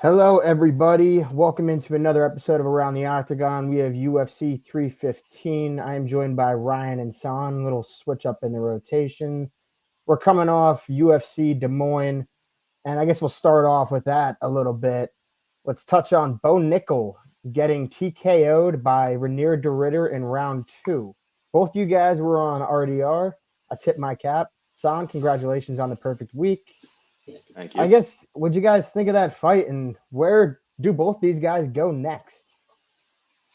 Hello, everybody. Welcome into another episode of Around the Octagon. We have UFC 315. I am joined by Ryan and San. Little switch up in the rotation. We're coming off UFC Des Moines, and I guess we'll start off with that a little bit. Let's touch on Bo Nickel getting TKO'd by Renier de Ridder in round two. Both you guys were on RDR. I tip my cap. San, congratulations on the perfect week. Thank I you. guess, what'd you guys think of that fight, and where do both these guys go next?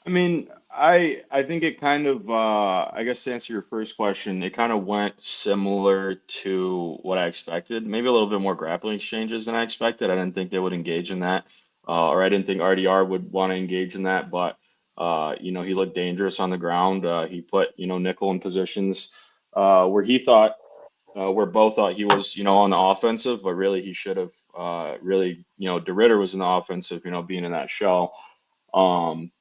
I think it kind of I guess to answer your first question, it kind of went similar to what I expected. Maybe a little bit more grappling exchanges than I expected. I didn't think they would engage in that, or I didn't think RDR would want to engage in that. But he looked dangerous on the ground. He put Nickel in positions where he thought, where both thought he was on the offensive, but really he should have really De Ridder was in the offensive, being in that shell. Um,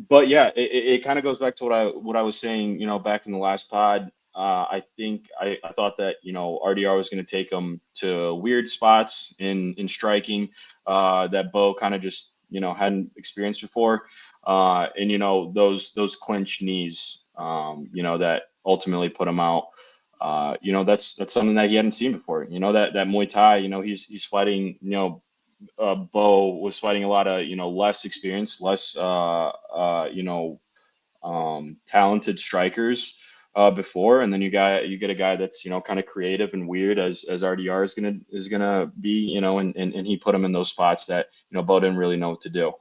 but yeah, it kind of goes back to what I was saying, back in the last pod. I think I thought that RDR was going to take him to weird spots in striking that Bo kind of just hadn't experienced before, and those clinch knees, that ultimately put him out. That's something that he hadn't seen before. That Muay Thai. He's fighting. Bo was fighting a lot of less experienced, less talented strikers before, and then you get a guy that's kind of creative and weird as RDR is gonna be, and he put him in those spots that Bo didn't really know what to do,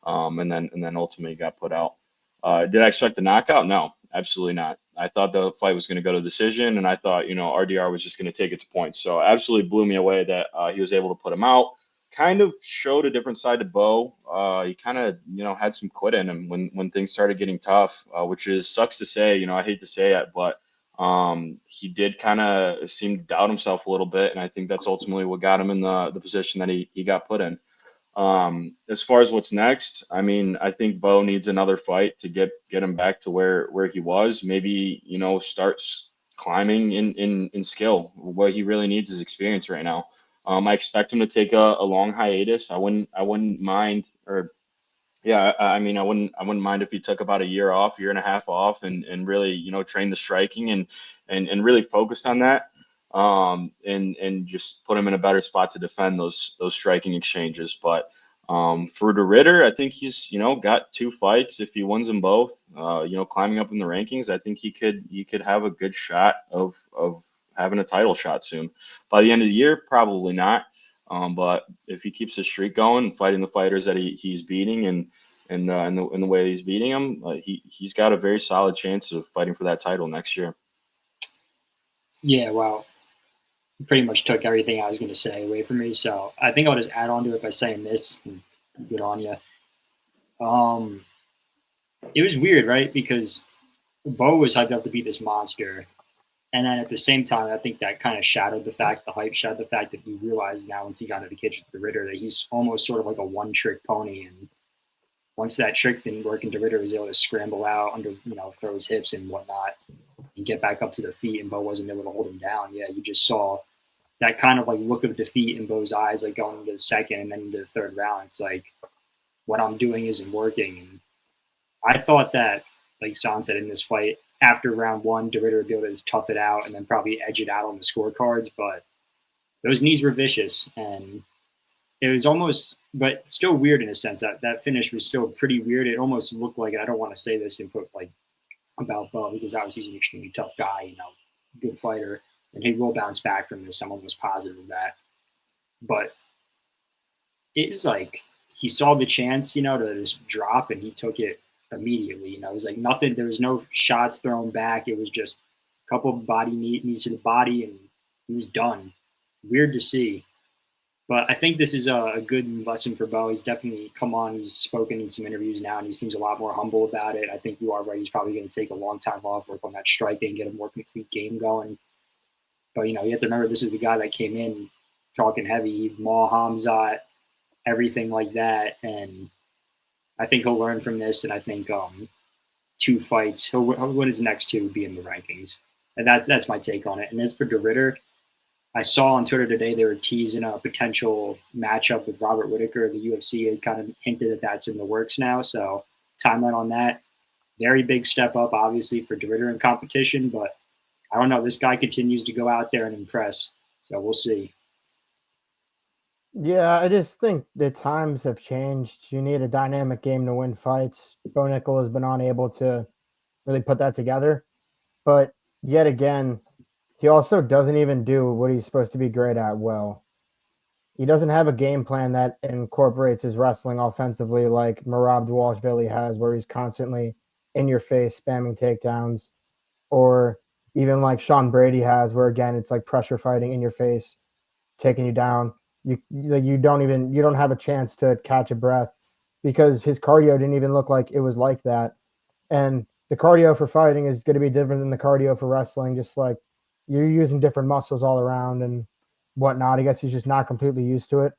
and then ultimately got put out. Did I expect the knockout? No, absolutely not. I thought the fight was going to go to decision, and I thought RDR was just going to take it to points. So absolutely blew me away that he was able to put him out. Kind of showed a different side to Bo. He kind of had some quit in him when things started getting tough, which is sucks to say. I hate to say it, but he did kind of seem to doubt himself a little bit, and I think that's ultimately what got him in the position that he got put in. As far as what's next, I think Bo needs another fight to get him back to where he was. Maybe, starts climbing in skill. What he really needs is experience right now. I expect him to take a long hiatus. I wouldn't mind, or yeah, I wouldn't mind if he took about a year off, year and a half off, and really, train the striking and really focus on that. And just put him in a better spot to defend those striking exchanges. But for the Ritter, I think he's got two fights. If he wins them both, climbing up in the rankings, I think he could have a good shot of having a title shot soon. By the end of the year, probably not. But if he keeps his streak going, fighting the fighters that he's beating, and the way he's beating them, he's got a very solid chance of fighting for that title next year. Yeah, well, you pretty much took everything I was going to say away from me. So I think I'll just add on to it by saying this. Good on you. Um, it was weird, right? Because Bo was hyped up to be this monster, and then at the same time, I think that kind of shadowed the hype shadowed the fact that he realized now once he got into the kitchen with the Ritter that he's almost sort of like a one-trick pony. And once that trick didn't work and the Ritter was able to scramble out under, throw his hips and whatnot and get back up to the feet, and Bo wasn't able to hold him down. Yeah, you just saw that kind of like look of defeat in Bo's eyes, like going into the second and then into the third round. It's like, what I'm doing isn't working. And I thought that, like San said, in this fight, after round one, DeRitter would be able to tough it out and then probably edge it out on the scorecards. But those knees were vicious, and it was almost, but still weird in a sense. That finish was still pretty weird. It almost looked like, I don't want to say this and put like about Bo because obviously he's an extremely tough guy, good fighter, and he will bounce back from this. I'm almost positive of that. But it was like he saw the chance, to just drop, and he took it immediately. It was like nothing. There was no shots thrown back. It was just a couple of body knees to the body, and he was done. Weird to see. But I think this is a good lesson for Bo. He's definitely come on. He's spoken in some interviews now, and he seems a lot more humble about it. I think you are right. He's probably going to take a long time off, work on that striking, get a more complete game going. But, you have to remember this is the guy that came in talking heavy, Maul Hamzat, everything like that. And I think he'll learn from this. And I think two fights, he'll win his next two, be in the rankings. And that's my take on it. And as for DeRitter, I saw on Twitter today they were teasing a potential matchup with Robert Whittaker. The UFC had kind of hinted that that's in the works now. So timeline on that. Very big step up, obviously, for Ritter in competition. But I don't know. This guy continues to go out there and impress. So we'll see. Yeah, I just think the times have changed. You need a dynamic game to win fights. Bo Nickel has been unable to really put that together. But yet again, he also doesn't even do what he's supposed to be great at well. He doesn't have a game plan that incorporates his wrestling offensively like Merab Dvalishvili has, where he's constantly in your face, spamming takedowns, or even like Sean Brady has, where again it's like pressure fighting in your face, taking you down. You don't have a chance to catch a breath because his cardio didn't even look like it was like that. And the cardio for fighting is going to be different than the cardio for wrestling. Just like you're using different muscles all around and whatnot. I guess he's just not completely used to it.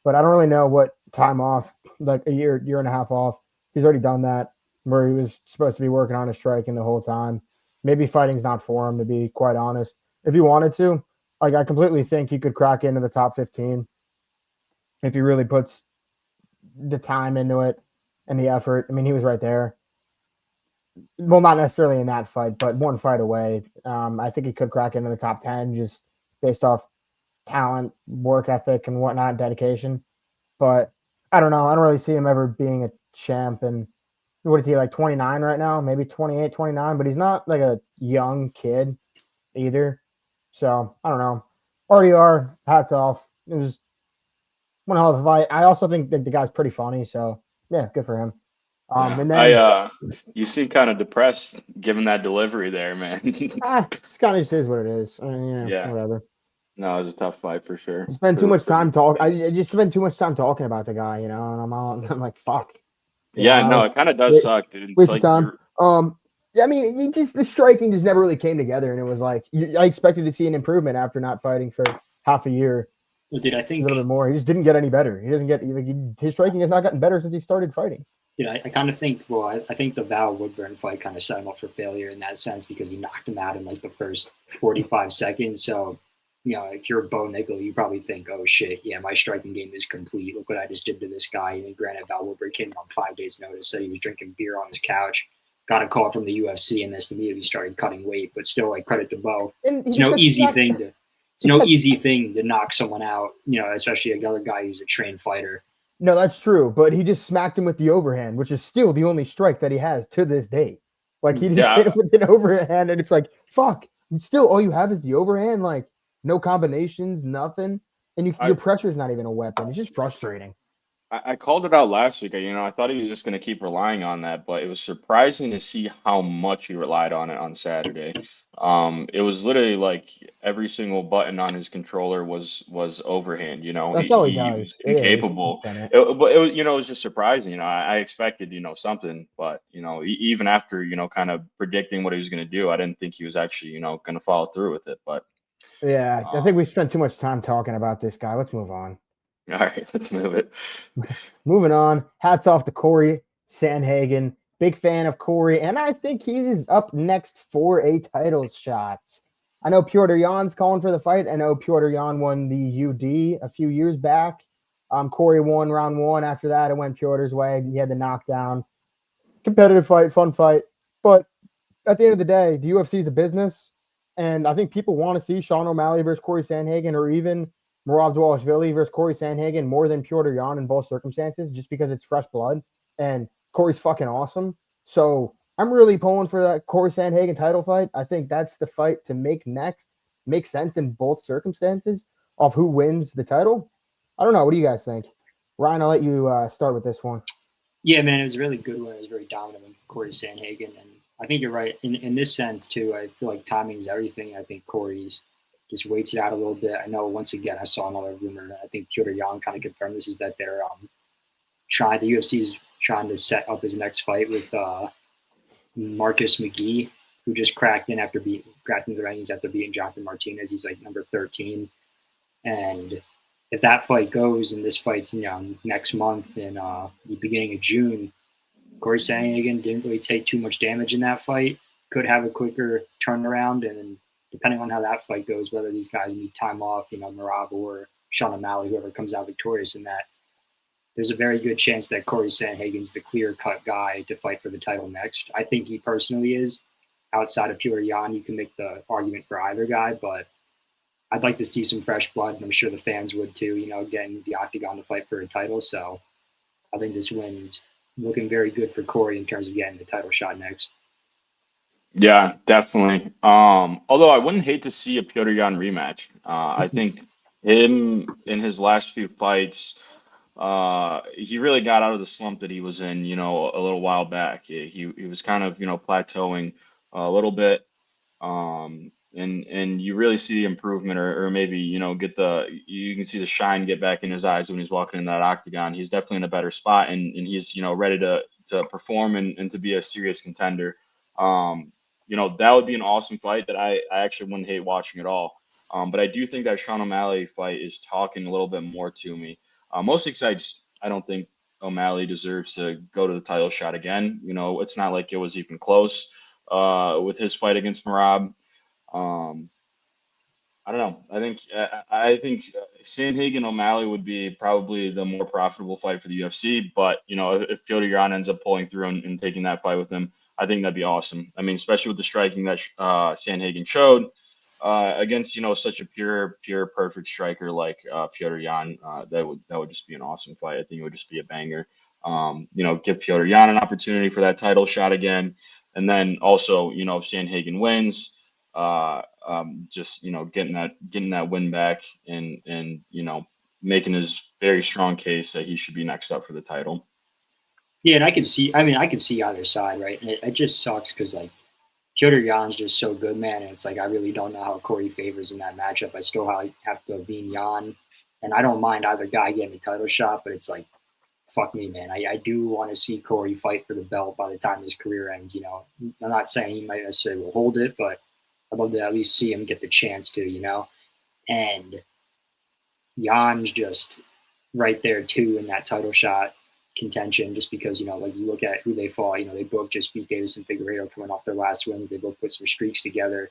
But I don't really know what time off, like a year and a half off. He's already done that where he was supposed to be working on his striking the whole time. Maybe fighting's not for him, to be quite honest. If he wanted to, like I completely think he could crack into the top 15 if he really puts the time into it and the effort. I mean, he was right there. Well, not necessarily in that fight, but one fight away. I think he could crack into the top 10 just based off talent, work ethic, and whatnot, dedication. But I don't know. I don't really see him ever being a champ. And what is he, like 29 right now? Maybe 28, 29, but he's not like a young kid either. So I don't know. RDR, hats off. It was one hell of a fight. I also think that the guy's pretty funny. So yeah, good for him. And then you seem kind of depressed given that delivery there, man. it's kind of just is what it is. I mean, Yeah. whatever. No, it was a tough fight for sure. Spend too much time talking. I just spend too much time talking about the guy, and I'm like, fuck. Yeah, no, it kind of does suck, dude. It's like time. I mean, the striking just never really came together, and it was like I expected to see an improvement after not fighting for half a year. Well, dude, I think a little bit more. He just didn't get any better. He doesn't get his striking has not gotten better since he started fighting. Dude, I kind of think. Well, I think the Val Woodburn fight kind of set him up for failure in that sense because he knocked him out in like the first 45 seconds. So, if you're a Bo Nickel, you probably think, "Oh shit, yeah, my striking game is complete. Look what I just did to this guy." And granted, Val Woodburn came on 5 days' notice, so he was drinking beer on his couch. Got a call from the UFC, and this immediately started cutting weight. But still, like credit to Bo. It's no easy thing to knock someone out. Especially another guy who's a trained fighter. No, that's true. But he just smacked him with the overhand, which is still the only strike that he has to this day. Like he just hit him with an overhand, and it's like, fuck. Still, all you have is the overhand. Like no combinations, nothing, and your pressure is not even a weapon. It's just frustrating. I called it out last week. I thought he was just going to keep relying on that, but it was surprising to see how much he relied on it on Saturday. It was literally like every single button on his controller was overhand. That's all he he does. was incapable. But it was just surprising. I expected something, but even after kind of predicting what he was going to do, I didn't think he was actually going to follow through with it. But yeah, I think we spent too much time talking about this guy. Let's move on. All right, let's move it. Moving on. Hats off to Corey Sandhagen. Big fan of Corey, and I think he is up next for a title shot. I know Piotr Jan's calling for the fight. I know Piotr Jan won the UD a few years back. Corey won round 1. After that, it went Piotr's way. He had the knockdown. Competitive fight, fun fight. But at the end of the day, the UFC is a business, and I think people want to see Sean O'Malley versus Corey Sandhagen, or even Merab Dvalishvili versus Corey Sandhagen more than Piotr Jan in both circumstances, just because it's fresh blood and Corey's fucking awesome. So I'm really pulling for that Corey Sandhagen title fight. I think that's the fight to make next. Makes sense in both circumstances of who wins the title. I don't know. What do you guys think? Ryan, I'll let you start with this one. Yeah, man, it was a really good one. It was very dominant with Corey Sandhagen. And I think you're right. In this sense, too, I feel like timing is everything. I think Corey's just waits it out a little bit. I know, once again, I saw another rumor. I think Piotr Jan kind of confirmed this, is that they're the UFC is trying to set up his next fight with Marcus McGee, who just cracked into the rankings after beating Jonathan Martinez. He's like number 13. And if that fight goes, and this fight's next month in the beginning of June, Corey Sandhagen didn't really take too much damage in that fight. Could have a quicker turnaround and depending on how that fight goes, whether these guys need time off, Merab or Sean O'Malley, whoever comes out victorious in that, there's a very good chance that Corey Sandhagen's the clear-cut guy to fight for the title next. I think he personally is. Outside of Petr Yan, you can make the argument for either guy, but I'd like to see some fresh blood, and I'm sure the fans would too, getting the Octagon to fight for a title. So I think this win's looking very good for Corey in terms of getting the title shot next. Yeah, definitely. Although I wouldn't hate to see a Petr Yan rematch. I think him in his last few fights, he really got out of the slump that he was in, a little while back. He was kind of, plateauing a little bit. And you really see the improvement, or maybe, you can see the shine get back in his eyes when he's walking in that octagon. He's definitely in a better spot, and he's, ready to perform and to be a serious contender. That would be an awesome fight that I actually wouldn't hate watching at all. But I do think that Sean O'Malley fight is talking a little bit more to me. Mostly because I don't think O'Malley deserves to go to the title shot again. It's not like it was even close with his fight against Merab. I don't know. I think Sandhagen O'Malley would be probably the more profitable fight for the UFC. But if Petr Yan ends up pulling through and taking that fight with him, I think that'd be awesome. I mean, especially with the striking that Sandhagen showed against such a pure perfect striker like Petr Yan. That would just be an awesome fight. I think it would just be a banger. Give Petr Yan an opportunity for that title shot again, and then also if Sandhagen wins. Just getting that win back and making his very strong case that he should be next up for the title. Yeah, and I can see either side, right? And it just sucks because Petr Yan's just so good, man. And it's I really don't know how Corey favors in that matchup. I still have to lean Yan, and I don't mind either guy getting a title shot, but it's fuck me, man. I do want to see Corey fight for the belt by the time his career ends. I'm not saying he might necessarily will hold it, but I'd love to at least see him get the chance to, and Jan's just right there too in that title shot contention, just because, you look at who they fought, they both just beat Davis and Figueiredo coming off their last wins. They both put some streaks together.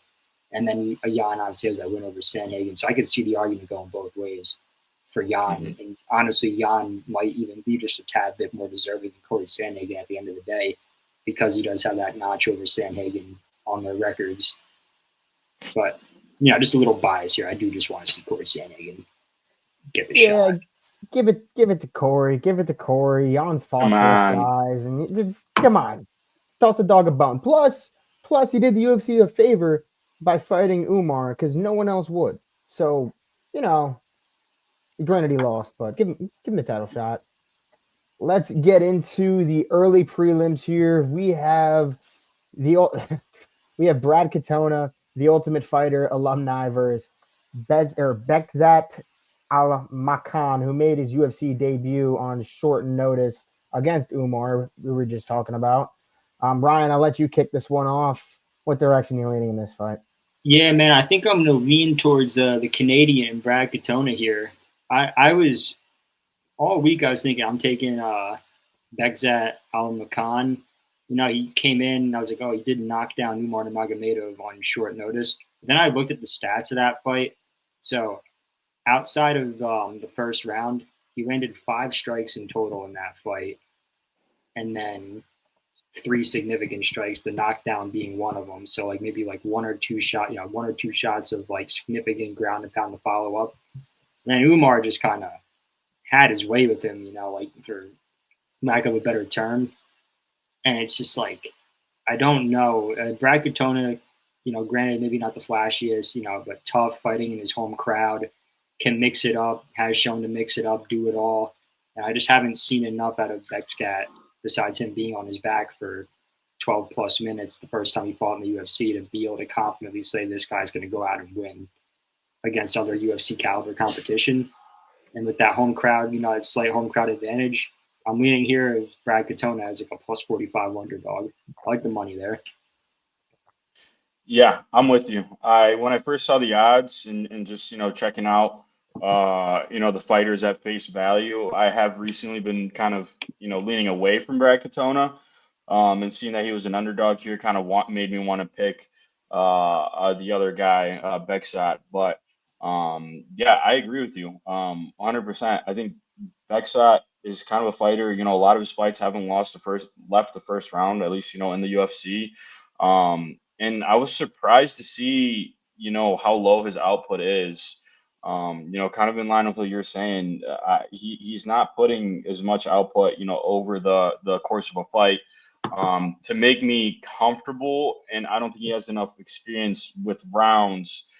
And then Yan obviously has that win over Sandhagen. So I could see the argument going both ways for Yan. Mm-hmm. And honestly, Yan might even be just a tad bit more deserving than Corey Sandhagen at the end of the day, because he does have that notch over Sandhagen on their records. But, just a little bias here. I do just want to see Corey Sandhagen get the shot. Give it to Corey. Give it to Corey. Jan's fought those guys. And just, come on. Toss a dog a bone. Plus, he did the UFC a favor by fighting Umar because no one else would. So, granted he lost, but give him the title shot. Let's get into the early prelims here. We have Brad Katona, the Ultimate Fighter alumni, versus Bekzat Al-Makan, who made his UFC debut on short notice against Umar, we were just talking about. Ryan, I'll let you kick this one off. What direction are you leaning in this fight? Yeah, man, I think I'm going to lean towards the Canadian Brad Katona here. I was all week I was thinking I'm taking Bekzat Al-Makan. He came in and I was like, oh, he did knock down Umar Nurmagomedov on short notice. Then I looked at the stats of that fight. So outside of the first round, he landed 5 strikes in total in that fight. And then 3 significant strikes, the knockdown being one of them. So maybe one or two shots of significant ground and pound to follow up. And then Umar just kind of had his way with him, for lack of a better term. And it's just I don't know. Brad Katona, granted, maybe not the flashiest, but tough, fighting in his home crowd, can mix it up, has shown to mix it up, do it all. And I just haven't seen enough out of Bekzat, besides him being on his back for 12 plus minutes the first time he fought in the UFC, to be able to confidently say this guy's going to go out and win against other UFC caliber competition. And with that home crowd, that slight home crowd advantage, I'm leaning here as Brad Katona as a plus 45 underdog. I like the money there. Yeah, I'm with you. When I first saw the odds and just, checking out, the fighters at face value, I have recently been kind of, leaning away from Brad Katona, and seeing that he was an underdog here kind of made me want to pick the other guy, Beksat. But yeah, I agree with you 100%. I think Beksat is kind of a fighter. A lot of his fights haven't left the first round, at least, in the UFC. And I was surprised to see, how low his output is. Kind of in line with what you're saying. He's not putting as much output, over the course of a fight to make me comfortable. And I don't think he has enough experience with rounds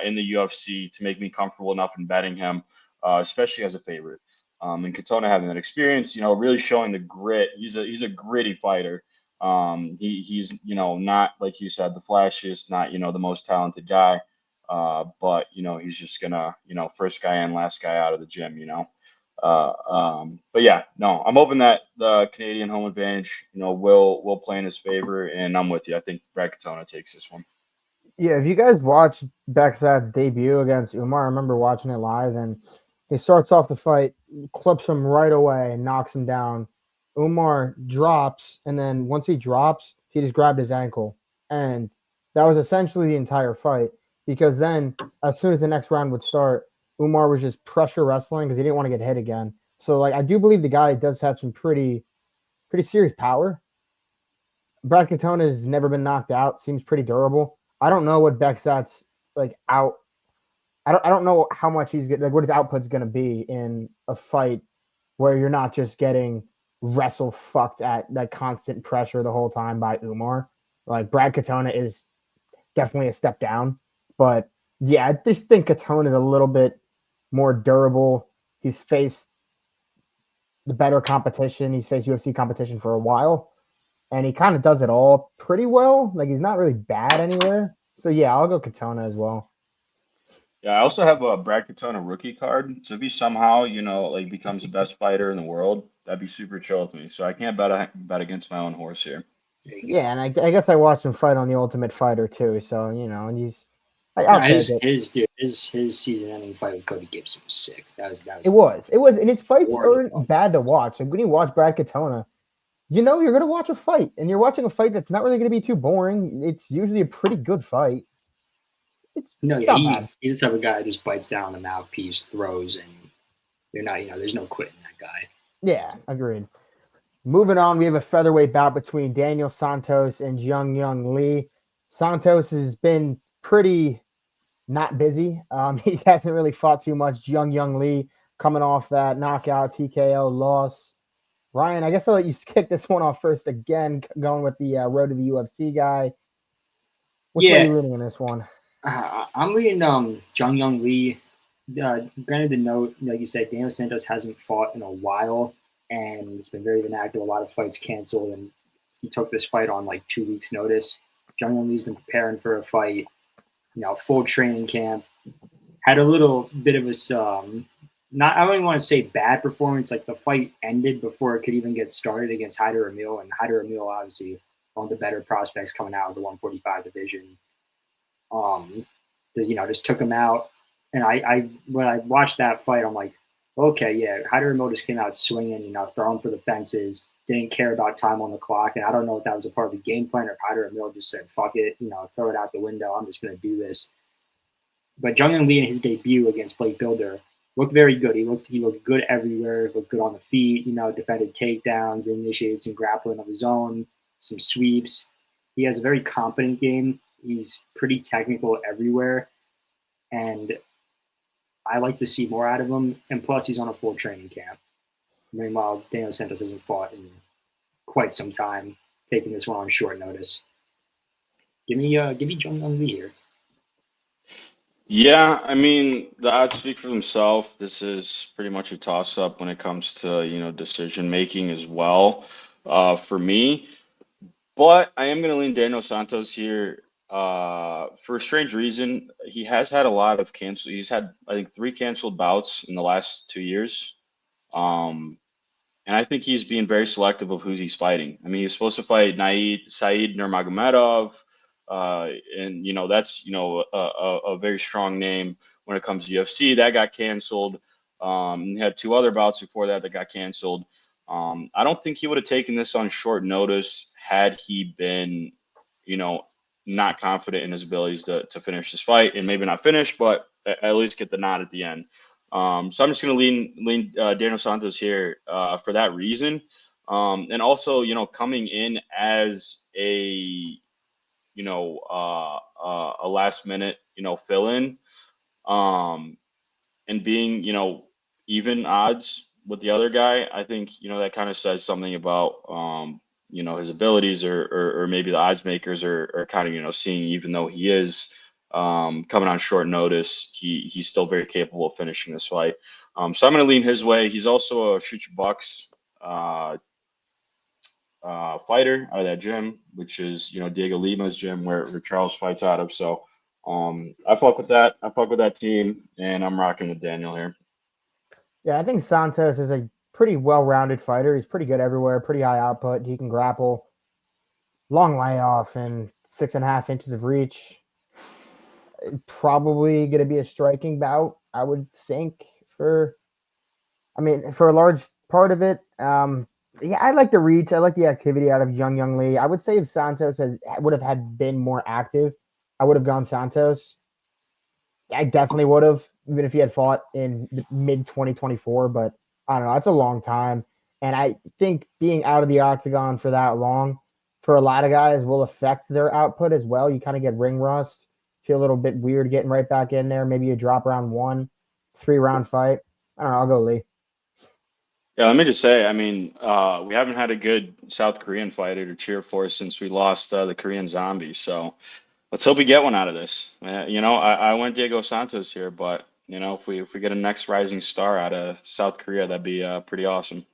in the UFC to make me comfortable enough in betting him, especially as a favorite. And Katona having that experience, really showing the grit. He's a gritty fighter. He's not, like you said, the flashiest, not the most talented guy, but he's just gonna first guy in, last guy out of the gym. But yeah, no, I'm hoping that the Canadian home advantage, will play in his favor, and I'm with you. I think Brad Katona takes this one. Yeah, if you guys watched Beksat's debut against Umar, I remember watching it live, and he starts off the fight, clips him right away, and knocks him down. Umar drops, and then once he drops, he just grabbed his ankle, and that was essentially the entire fight. Because then, as soon as the next round would start, Umar was just pressure wrestling because he didn't want to get hit again. So, like, I do believe the guy does have some pretty serious power. Brad Katona has never been knocked out. Seems pretty durable. I don't know what Beksat's like out. I don't know how much he's like what his output's going to be in a fight where you're not just getting wrestle fucked at that constant pressure the whole time by Umar. Like Brad Katona is definitely a step down, but yeah, I just think Katona is a little bit more durable. He's faced the better competition. He's faced UFC competition for a while, and he kind of does it all pretty well. Like he's not really bad anywhere. So yeah, I'll go Katona as well. Yeah, I also have a Brad Katona rookie card. So if he somehow, like becomes the best fighter in the world, that'd be super chill with me. So I can't bet against my own horse here. There you Yeah, go. and I guess I watched him fight on the Ultimate Fighter too. So and I'll Yeah, take it. his season-ending fight with Cody Gibson was sick. That was It was, and his fights horrible. aren't bad to watch. Like when you watch Brad Katona, you're gonna watch a fight, and you're watching a fight that's not really gonna be too boring. It's usually a pretty good fight. It's Yeah, not bad. he's the type of guy that just bites down the mouthpiece, throws, and there's no quitting that guy. Yeah, agreed. Moving on, we have a featherweight bout between Daniel Santos and Young Lee. Santos has been pretty not busy. He hasn't really fought too much. Young Lee coming off that knockout TKO loss. Ryan, I guess I'll let you kick this one off first again, going with the road to the UFC guy. Which way are you leaning in this one? I'm leaning Young Lee. Granted, the note, like you said, Daniel Santos hasn't fought in a while, and it's been very inactive. A lot of fights canceled, and he took this fight on like 2 weeks' notice. Young Lee's been preparing for a fight, full training camp. Had a little bit of a I don't even want to say bad performance. Like the fight ended before it could even get started against Haider Emil, and Haider Emil obviously one of the better prospects coming out of the 145 division. Just took him out, and I when I watched that fight, I'm like, okay, yeah, Haider Emil just came out swinging, throwing for the fences, didn't care about time on the clock, and I don't know if that was a part of the game plan or if Haider Emil just said, fuck it, throw it out the window, I'm just going to do this. But Jung Lee in his debut against Blake Builder looked very good. He looked good everywhere. Looked good on the feet. Defended takedowns, initiated some grappling of his own, some sweeps. He has a very competent game. He's pretty technical everywhere, and I like to see more out of him. And plus, he's on a full training camp. Meanwhile, Daniel Santos hasn't fought in quite some time, taking this one on short notice. Give me Jung Lee here. Yeah, I mean, the odds speak for themselves. This is pretty much a toss-up when it comes to, decision making as well, for me. But I am going to lean Daniel Santos here, for a strange reason. He has had a lot of cancel. He's had, I think, 3 canceled bouts in the last 2 years. And I think he's being very selective of who he's fighting. I mean, he was supposed to fight Said Nurmagomedov. And that's a very strong name when it comes to UFC. That got canceled. He had 2 other bouts before that got canceled. I don't think he would have taken this on short notice had he been, not confident in his abilities to finish this fight, and maybe not finish, but at least get the nod at the end. So I'm just going to lean Daniel Santos here for that reason. And also, you know, coming in as a last minute, you know, fill in, and being, you know, even odds with the other guy, I think, you know, that kind of says something about, you know, his abilities, or maybe the odds makers are kind of, you know, seeing, even though he is coming on short notice, he's still very capable of finishing this fight. So I'm going to lean his way. He's also a Shoot Your Bucks fighter out of that gym, which is, you know, Diego Lima's gym where Charles fights out of. So I fuck with that. I fuck with that team, and I'm rocking with Daniel here. Yeah, I think Santos is a pretty well-rounded fighter. He's pretty good everywhere, pretty high output. He can grapple, long layoff, and 6.5 inches of reach. Probably going to be a striking bout, I would think, for a large part of it. Yeah, I like the reach. I like the activity out of Young Lee. I would say if Santos would have had been more active, I would have gone Santos. I definitely would have, even if he had fought in mid 2024. But I don't know. That's a long time, and I think being out of the octagon for that long, for a lot of guys, will affect their output as well. You kind of get ring rust, feel a little bit weird getting right back in there. Maybe you drop round 1, 3-round fight. I don't know. I'll go Lee. Yeah, let me just say, I mean, we haven't had a good South Korean fighter to cheer for since we lost the Korean Zombie. So let's hope we get one out of this. You know, I went Diego Santos here, but you know, if we get a next rising star out of South Korea, that'd be pretty awesome.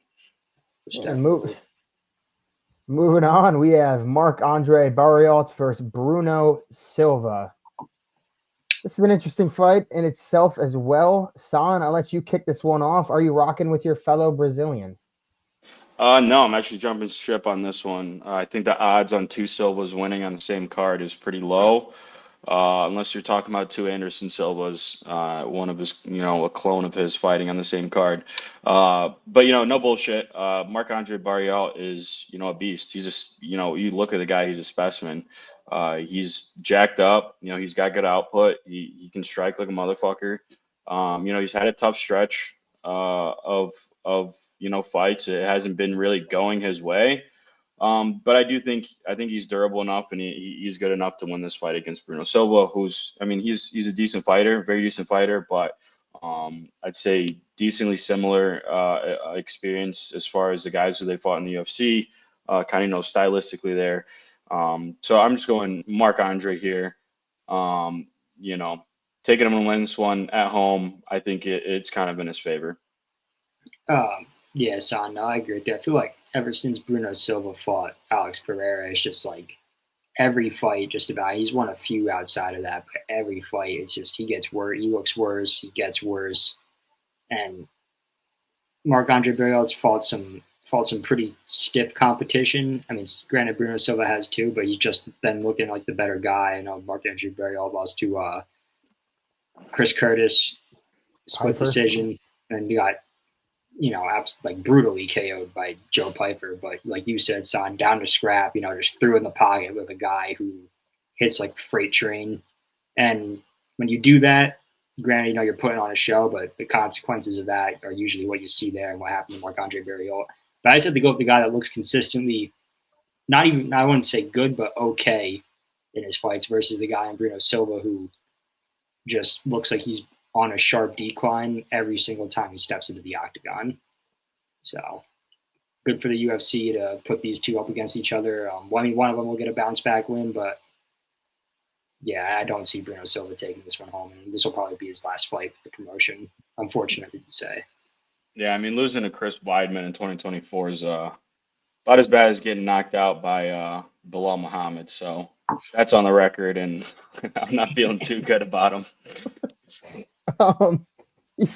Moving on, we have Marc-Andre Barriault versus Bruno Silva. This is an interesting fight in itself as well. San, I'll let you kick this one off. Are you rocking with your fellow Brazilian? No, I'm actually jumping ship on this one. I think the odds on two Silvas winning on the same card is pretty low, unless you're talking about two Anderson Silvas, one of his, you know, a clone of his fighting on the same card. But you know, no bullshit. Marc-Andre Barriault is, you know, a beast. He's just, you know, you look at the guy, he's a specimen. He's jacked up. You know, he's got good output. He can strike like a motherfucker. You know, he's had a tough stretch of you know, fights. It hasn't been really going his way. But I think he's durable enough, and he's good enough to win this fight against Bruno Silva, who's, I mean, he's a decent fighter, very decent fighter, but I'd say decently similar experience as far as the guys who they fought in the UFC, kind of, know, stylistically there. So I'm just going Marc-Andre here. You know, taking him to win this one at home, I think it's kind of in his favor. Yeah, Son, no, I agree with that. I feel like ever since Bruno Silva fought Alex Pereira, it's just like every fight, just about, he's won a few outside of that, but every fight, it's just he gets worse, he looks worse, he gets worse. And Marc-Andre Barriault's fought some pretty stiff competition. I mean, granted, Bruno Silva has too, but he's just been looking like the better guy. I know Marc-Andre Barriault lost to Chris Curtis, split decision, and he got, you know, like brutally KO'd by Joe Piper. But like you said, Son, down to scrap, you know, just threw in the pocket with a guy who hits like freight train. And when you do that, granted, you know, you're putting on a show, but the consequences of that are usually what you see there and what happened to Marc-Andre Barriault. But I just have to go with the guy that looks consistently, not even, I wouldn't say good, but okay in his fights versus the guy in Bruno Silva who just looks like he's on a sharp decline every single time he steps into the octagon. So good for the UFC to put these two up against each other. I mean, one of them will get a bounce back win, but yeah, I don't see Bruno Silva taking this one home, and this will probably be his last fight for the promotion, unfortunately to say. Yeah, I mean, losing to Chris Weidman in 2024 is about as bad as getting knocked out by Belal Muhammad. So that's on the record, and I'm not feeling too good about him.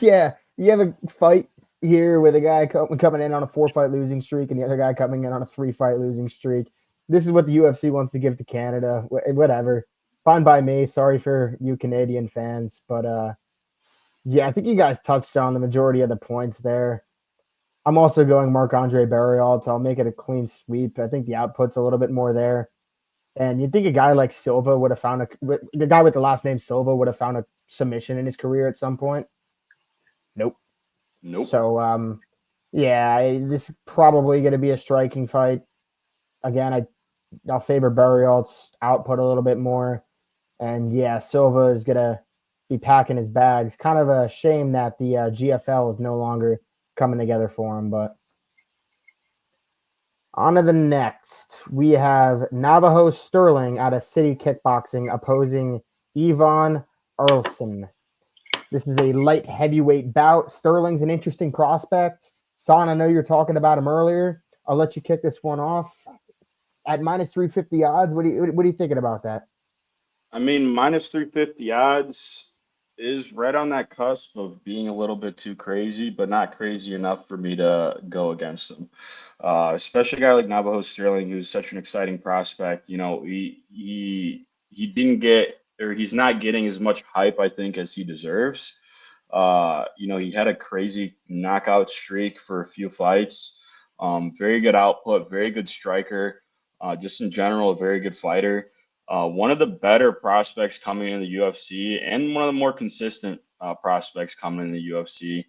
Yeah, you have a fight here with a guy coming in on a 4-fight losing streak and the other guy coming in on a 3-fight losing streak. This is what the UFC wants to give to Canada. Whatever. Fine by me. Sorry for you Canadian fans. But yeah, I think you guys touched on the majority of the points there. I'm also going Marc-Andre Barriault, so I'll make it a clean sweep. I think the output's a little bit more there. And you'd think a guy like Silva would have found the guy with the last name Silva would have found a submission in his career at some point. Nope. So, yeah, this is probably going to be a striking fight. Again, I'll favor Barrialt's output a little bit more. And yeah, Silva is going to be packing his bags. Kind of a shame that the GFL is no longer coming together for him. But on to the next. We have Navajo Sterling out of City Kickboxing opposing Ivan Earlson. This is a light heavyweight bout. Sterling's an interesting prospect. Son, I know you were talking about him earlier. I'll let you kick this one off. At minus 350 odds, what are you thinking about that? I mean, minus 350 odds is right on that cusp of being a little bit too crazy, but not crazy enough for me to go against them. Especially a guy like Navajo Sterling, who's such an exciting prospect. You know, he didn't get, or he's not getting as much hype, I think, as he deserves. You know, he had a crazy knockout streak for a few fights. Very good output, very good striker. Just in general, a very good fighter. One of the better prospects coming in the UFC, and one of the more consistent prospects coming in the UFC.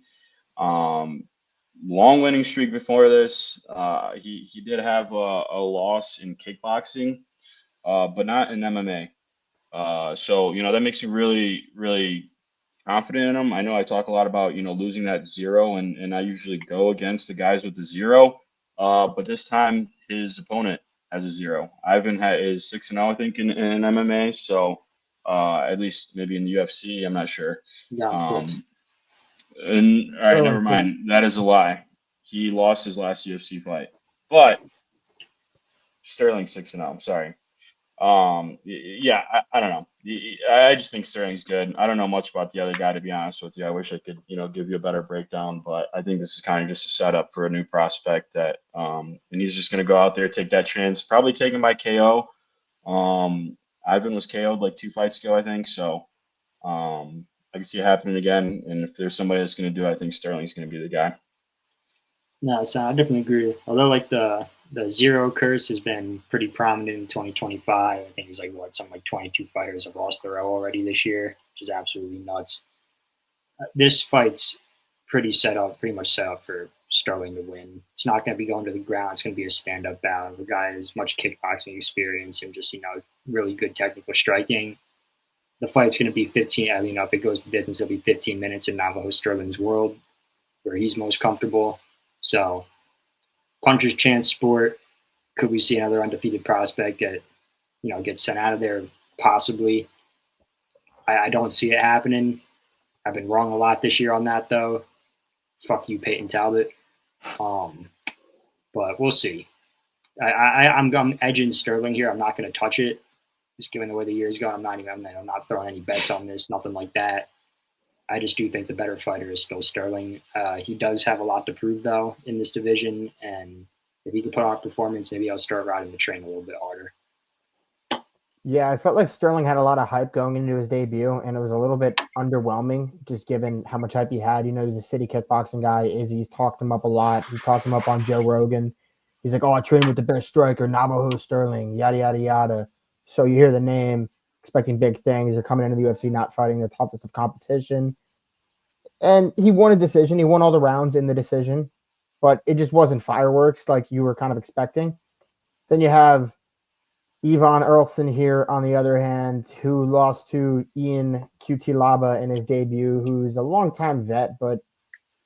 Long winning streak before this. He did have a loss in kickboxing, but not in MMA. So you know that makes me really, really confident in him. I know I talk a lot about losing that zero, and I usually go against the guys with the zero. But this time his opponent has a zero. Ivan is 6-0, I think, in MMA. So at least maybe in the UFC, I'm not sure. And all right, never mind. That is a lie. He lost his last UFC fight, but Sterling 6-0. Sorry. Yeah, I don't know. I just think Sterling's good. I don't know much about the other guy, to be honest with you. I wish I could, give you a better breakdown, but I think this is kind of just a setup for a new prospect that, and he's just going to go out there, take that chance, probably take him by KO. Ivan was KO'd like 2 fights ago, I think. So, I can see it happening again. And if there's somebody that's going to do it, I think Sterling's going to be the guy. No, so I definitely agree. Although, like, the zero curse has been pretty prominent in 2025. I think it's something like 22 fighters have lost their O already this year, which is absolutely nuts. This fight's pretty much set up for Sterling to win. It's not going to be going to the ground. It's going to be a stand-up battle. The guy has much kickboxing experience and just, really good technical striking. The fight's going to be 15. If it goes the distance, it'll be 15 minutes in Navajo Sterling's world, where he's most comfortable. So, puncher's chance sport. Could we see another undefeated prospect get sent out of there? Possibly. I don't see it happening. I've been wrong a lot this year on that, though. Fuck you, Peyton Talbot. But we'll see. I'm edging Sterling here. I'm not going to touch it. Just given the way the year's gone, I'm not throwing any bets on this, nothing like that. I just do think the better fighter is still Sterling. He does have a lot to prove, though, in this division. And if he can put on a performance, maybe I'll start riding the train a little bit harder. Yeah, I felt like Sterling had a lot of hype going into his debut, and it was a little bit underwhelming, just given how much hype he had. He's a City Kickboxing guy. Izzy's talked him up a lot. He talked him up on Joe Rogan. He's like, I trained with the best striker, Navajo Sterling, yada, yada, yada. So you hear the name, expecting big things. They're coming into the UFC, not fighting the toughest of competition. And he won a decision. He won all the rounds in the decision, but it just wasn't fireworks like you were kind of expecting. Then you have Ivan Earlson here, on the other hand, who lost to Ian Cutelaba in his debut, who's a long-time vet, but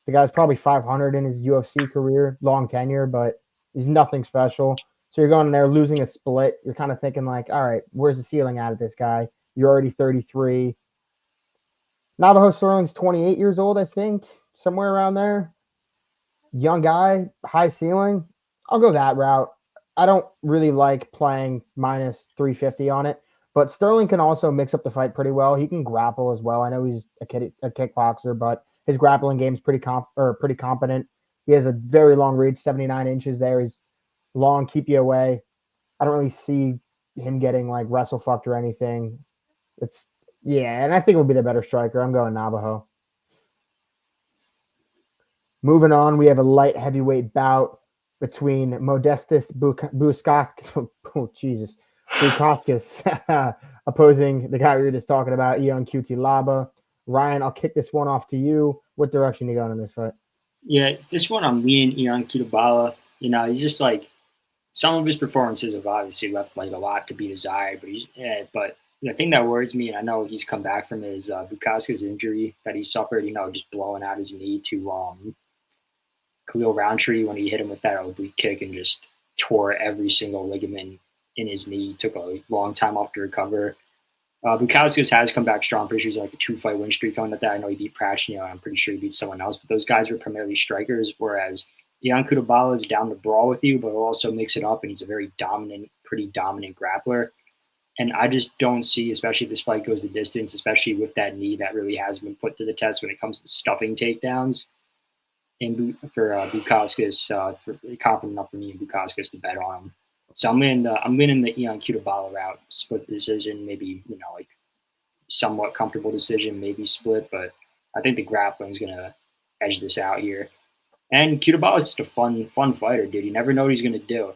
the guy's probably 500 in his UFC career, long tenure, but he's nothing special. So you're going in there losing a split. You're kind of thinking like, all right, where's the ceiling at this guy? You're already 33. Navajo Sterling's 28 years old, I think, somewhere around there. Young guy, high ceiling. I'll go that route. I don't really like playing minus 350 on it, but Sterling can also mix up the fight pretty well. He can grapple as well. I know he's a kickboxer, but his grappling game is pretty competent. He has a very long reach, 79 inches there. He's long, keep you away. I don't really see him getting like wrestle fucked or anything. And I think it would be the better striker. I'm going Navajo. Moving on, we have a light heavyweight bout between Modestas Bukauskas. Oh, Jesus. Bukauskas opposing the guy we were just talking about, Ion Cutelaba. Ryan, I'll kick this one off to you. What direction you going in this fight? Yeah, this one I'm leaning Ion Cutelaba. You know, he's just like some of his performances have obviously left like a lot to be desired, but the thing that worries me, and I know he's come back from, is Bukauskas' injury that he suffered. You know, just blowing out his knee to Khalil Roundtree when he hit him with that oblique kick and just tore every single ligament in his knee. Took a long time off to recover. Bukauskas has come back strong. Pretty sure he's like a 2-fight win streak on that. I know he beat Prachnio. I'm pretty sure he beat someone else, but those guys were primarily strikers, whereas Ion Cutelaba is down to brawl with you, but will also mix it up, and he's a very dominant, pretty dominant grappler. And I just don't see, especially if this fight goes the distance, especially with that knee that really has been put to the test when it comes to stuffing takedowns. And for Bukauskas, confident enough for me and Bukauskas to bet on him. So I'm winning the Ion Cutelaba route, split decision, maybe, you know, like somewhat comfortable decision, maybe split, but I think the grappling is gonna edge this out here. And Cutelaba is just a fun fighter, dude. You never know what he's gonna do.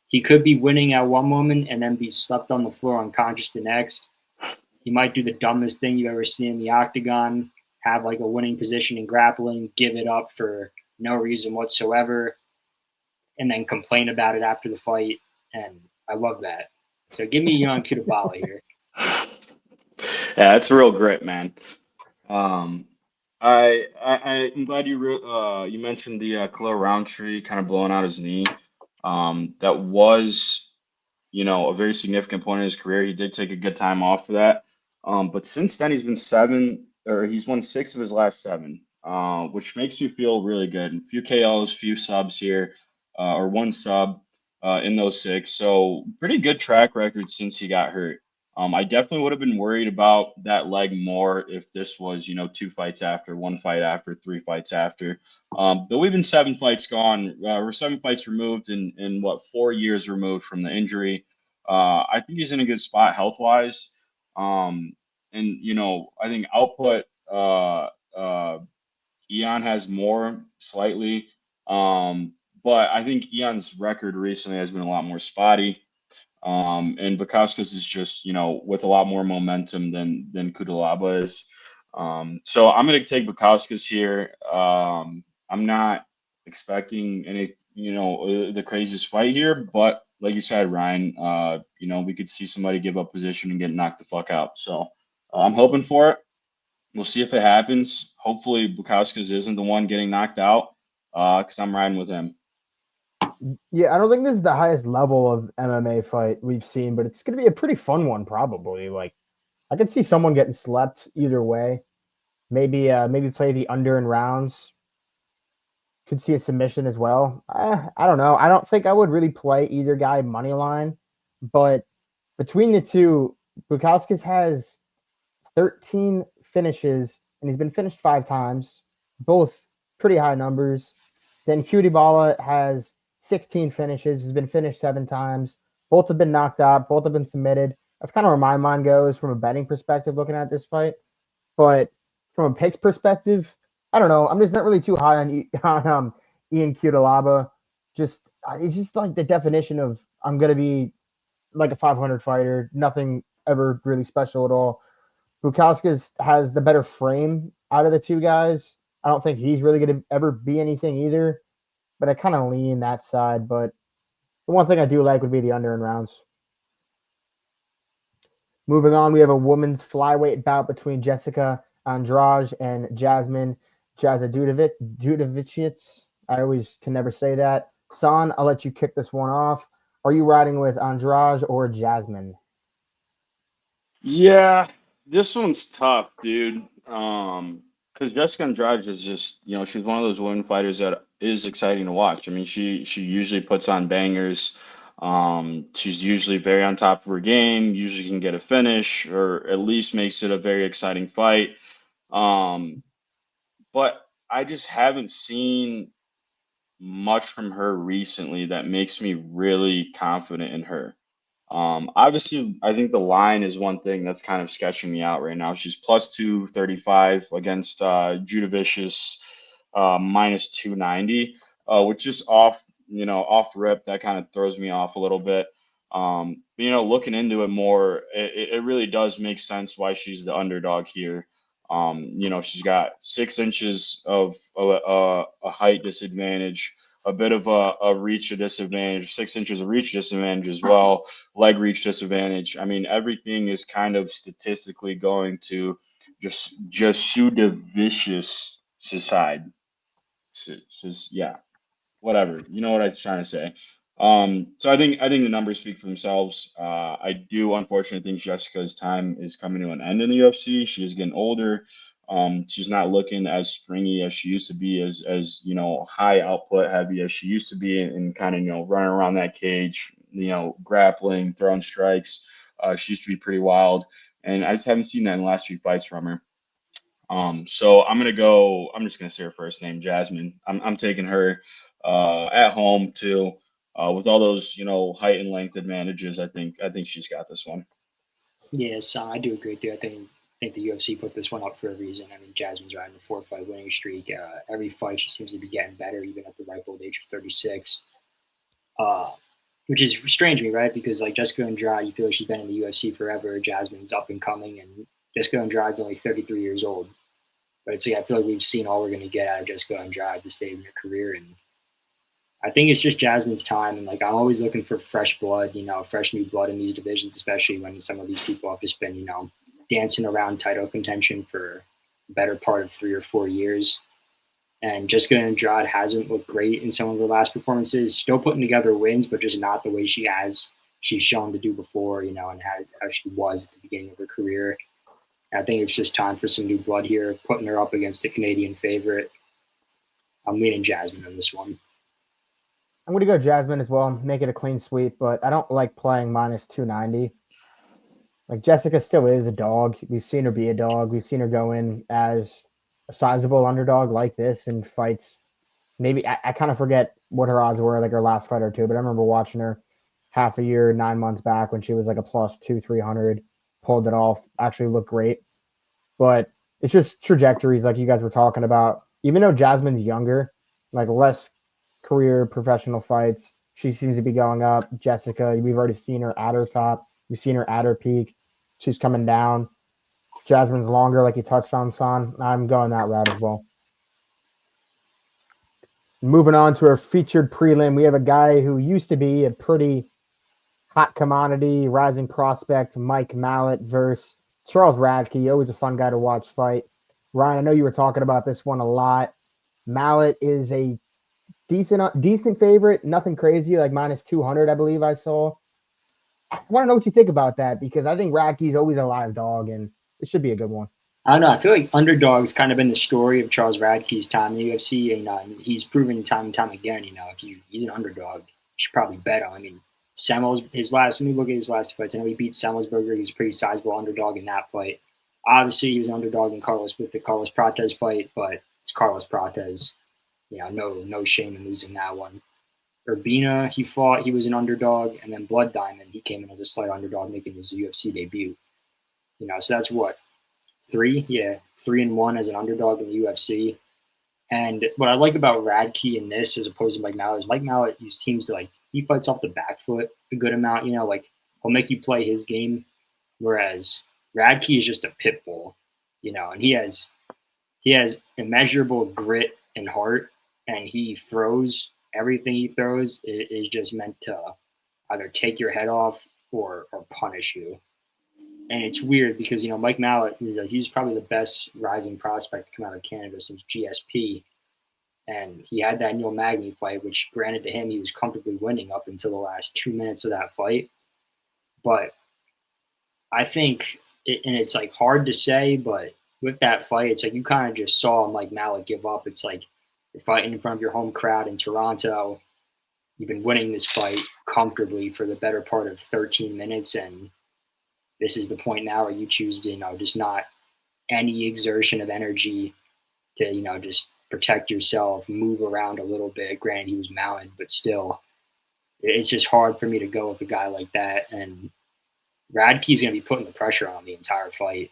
He could be winning at one moment and then be slept on the floor unconscious the next. He might do the dumbest thing you've ever seen in the octagon, have like a winning position in grappling, give it up for no reason whatsoever, and then complain about it after the fight. And I love that. So give me Ion Cutelaba here. Yeah, it's real grit, man. I'm glad you mentioned the Khalil Roundtree kind of blowing out his knee. That was, you know, a very significant point in his career. He did take a good time off for that. But since then, he's won 6 of his last 7, which makes me feel really good. A few KOs, few subs here, or 1 sub in those 6. So pretty good track record since he got hurt. I definitely would have been worried about that leg more if this was, you know, 2 fights after, 1 fight after, 3 fights after. But we've been 7 fights gone. We're 7 fights removed and what, 4 years removed from the injury. I think he's in a good spot health wise. And you know, I think output Ion has more slightly. But I think Ion's record recently has been a lot more spotty. And Bukauskas is just, you know, with a lot more momentum than Cutelaba is. So I'm going to take Bukauskas here. I'm not expecting any, you know, the craziest fight here, but like you said, Ryan, you know, we could see somebody give up position and get knocked the fuck out. So I'm hoping for it. We'll see if it happens. Hopefully Bukauskas isn't the one getting knocked out, because I'm riding with him. Yeah, I don't think this is the highest level of MMA fight we've seen, but it's going to be a pretty fun one, probably. Like, I could see someone getting slept either way. Maybe play the under in rounds. Could see a submission as well. I don't know. I don't think I would really play either guy money line, but between the two, Bukauskas has 13 finishes, and he's been finished 5 times, both pretty high numbers. Then Cutelaba has 16 finishes. He's been finished 7 times. Both have been knocked out. Both have been submitted. That's kind of where my mind goes from a betting perspective looking at this fight. But from a picks perspective, I don't know. I'm just not really too high on Ion Cutelaba. Just it's just like the definition of I'm gonna be like a 500 fighter. Nothing ever really special at all. Bukauskas has the better frame out of the two guys. I don't think he's really going to ever be anything either, but I kind of lean that side. But the one thing I do like would be the under in rounds. Moving on, we have a women's flyweight bout between Jessica Andrade and Jasmine Jazadudovicic. I always can never say that. San, I'll let you kick this one off. Are you riding with Andrade or Jasmine? Yeah, this one's tough, dude. Because Jessica Andrade is just, you know, she's one of those women fighters that is exciting to watch. I mean, she usually puts on bangers. She's usually very on top of her game, usually can get a finish or at least makes it a very exciting fight. But I just haven't seen much from her recently that makes me really confident in her. Obviously, I think the line is one thing that's kind of sketching me out right now. She's plus 235 against Judovicius, minus 290, which is off, you know, off rip. That kind of throws me off a little bit. Looking into it more, it really does make sense why she's the underdog here. She's got 6 inches of a height disadvantage, a bit of a reach disadvantage, 6 inches of reach disadvantage as well, leg reach disadvantage. I mean, everything is kind of statistically going to just shoot a vicious side. Yeah, whatever. You know what I was trying to say. So I think the numbers speak for themselves. I do unfortunately think Jessica's time is coming to an end in the UFC. She is getting older. She's not looking as springy as she used to be, as high output heavy as she used to be, and kind of running around that cage, grappling, throwing strikes. She used to be pretty wild, and I just haven't seen that in the last few fights from her. So I'm just gonna say her first name, Jasmine. I'm taking her at home too. With all those, height and length advantages, I think she's got this one. Yes, I do agree with you. I think the UFC put this one up for a reason. I mean, Jasmine's riding a 4-fight winning streak. Every fight she seems to be getting better, even at the ripe old age of 36. Which is strange to me, right? Because like Jessica Andrade, you feel like she's been in the UFC forever. Jasmine's up and coming, and Jessica Andrade's only 33 years old. But it's like I feel like we've seen all we're going to get out of Jessica Andrade this stage in her career, and I think it's just Jasmine's time. And like I'm always looking for fresh blood, fresh new blood in these divisions, especially when some of these people have just been, dancing around title contention for the better part of 3 or 4 years. And Jessica Andrade hasn't looked great in some of her last performances. Still putting together wins, but just not the way she's shown to do before, and how she was at the beginning of her career. I think it's just time for some new blood here, putting her up against the Canadian favorite. I'm leaning Jasmine on this one. I'm going to go Jasmine as well, make it a clean sweep, but I don't like playing minus 290. Like Jessica still is a dog. We've seen her be a dog. We've seen her go in as a sizable underdog like this in fights. Maybe I kind of forget what her odds were, like her last fight or two, but I remember watching her half a year, 9 months back when she was like a plus 300, pulled it off, actually looked great. But it's just trajectories like you guys were talking about. Even though Jasmine's younger, like less career professional fights, she seems to be going up. Jessica, we've already seen her at her top. We've seen her at her peak. She's coming down. Jasmine's longer, like you touched on, Son. I'm going that route as well. Moving on to our featured prelim, we have a guy who used to be a pretty hot commodity, rising prospect, Mike Malott versus Charles Radke. Always a fun guy to watch fight. Ryan, I know you were talking about this one a lot. Malott is a decent favorite, nothing crazy, like minus 200, I believe I saw. I want to know what you think about that, because I think Radke's always a live dog, and it should be a good one. I don't know. I feel like underdog's kind of been the story of Charles Radke's time in the UFC, and he's proven time and time again, if he's an underdog, you should probably bet on. I mean, let me look at his last fights. I know he beat Semmelsberger. He's a pretty sizable underdog in that fight. Obviously, he was an underdog with the Carlos Prates fight, but it's Carlos Prates. No shame in losing that one. Urbina, he was an underdog, and then Blood Diamond, he came in as a slight underdog, making his UFC debut. So that's what, 3-1 as an underdog in the UFC. And what I like about Radke in this, as opposed to Mike Malott, is Mike Malott seems to he fights off the back foot a good amount. He'll make you play his game, whereas Radke is just a pit bull, and he has immeasurable grit and heart, and he throws. Everything he throws is just meant to either take your head off or punish you. And it's weird because, Mike Malott, he's probably the best rising prospect to come out of Canada since GSP. And he had that Neil Magny fight, which granted to him, he was comfortably winning up until the last 2 minutes of that fight. But I think, and it's hard to say, but with that fight, it's you kind of just saw Mike Malott give up. It's you're fighting in front of your home crowd in Toronto. You've been winning this fight comfortably for the better part of 13 minutes, and this is the point now where you choose to, just not any exertion of energy to, just protect yourself, move around a little bit. Granted, he was mounted, but still, it's just hard for me to go with a guy like that. And Radke's going to be putting the pressure on the entire fight.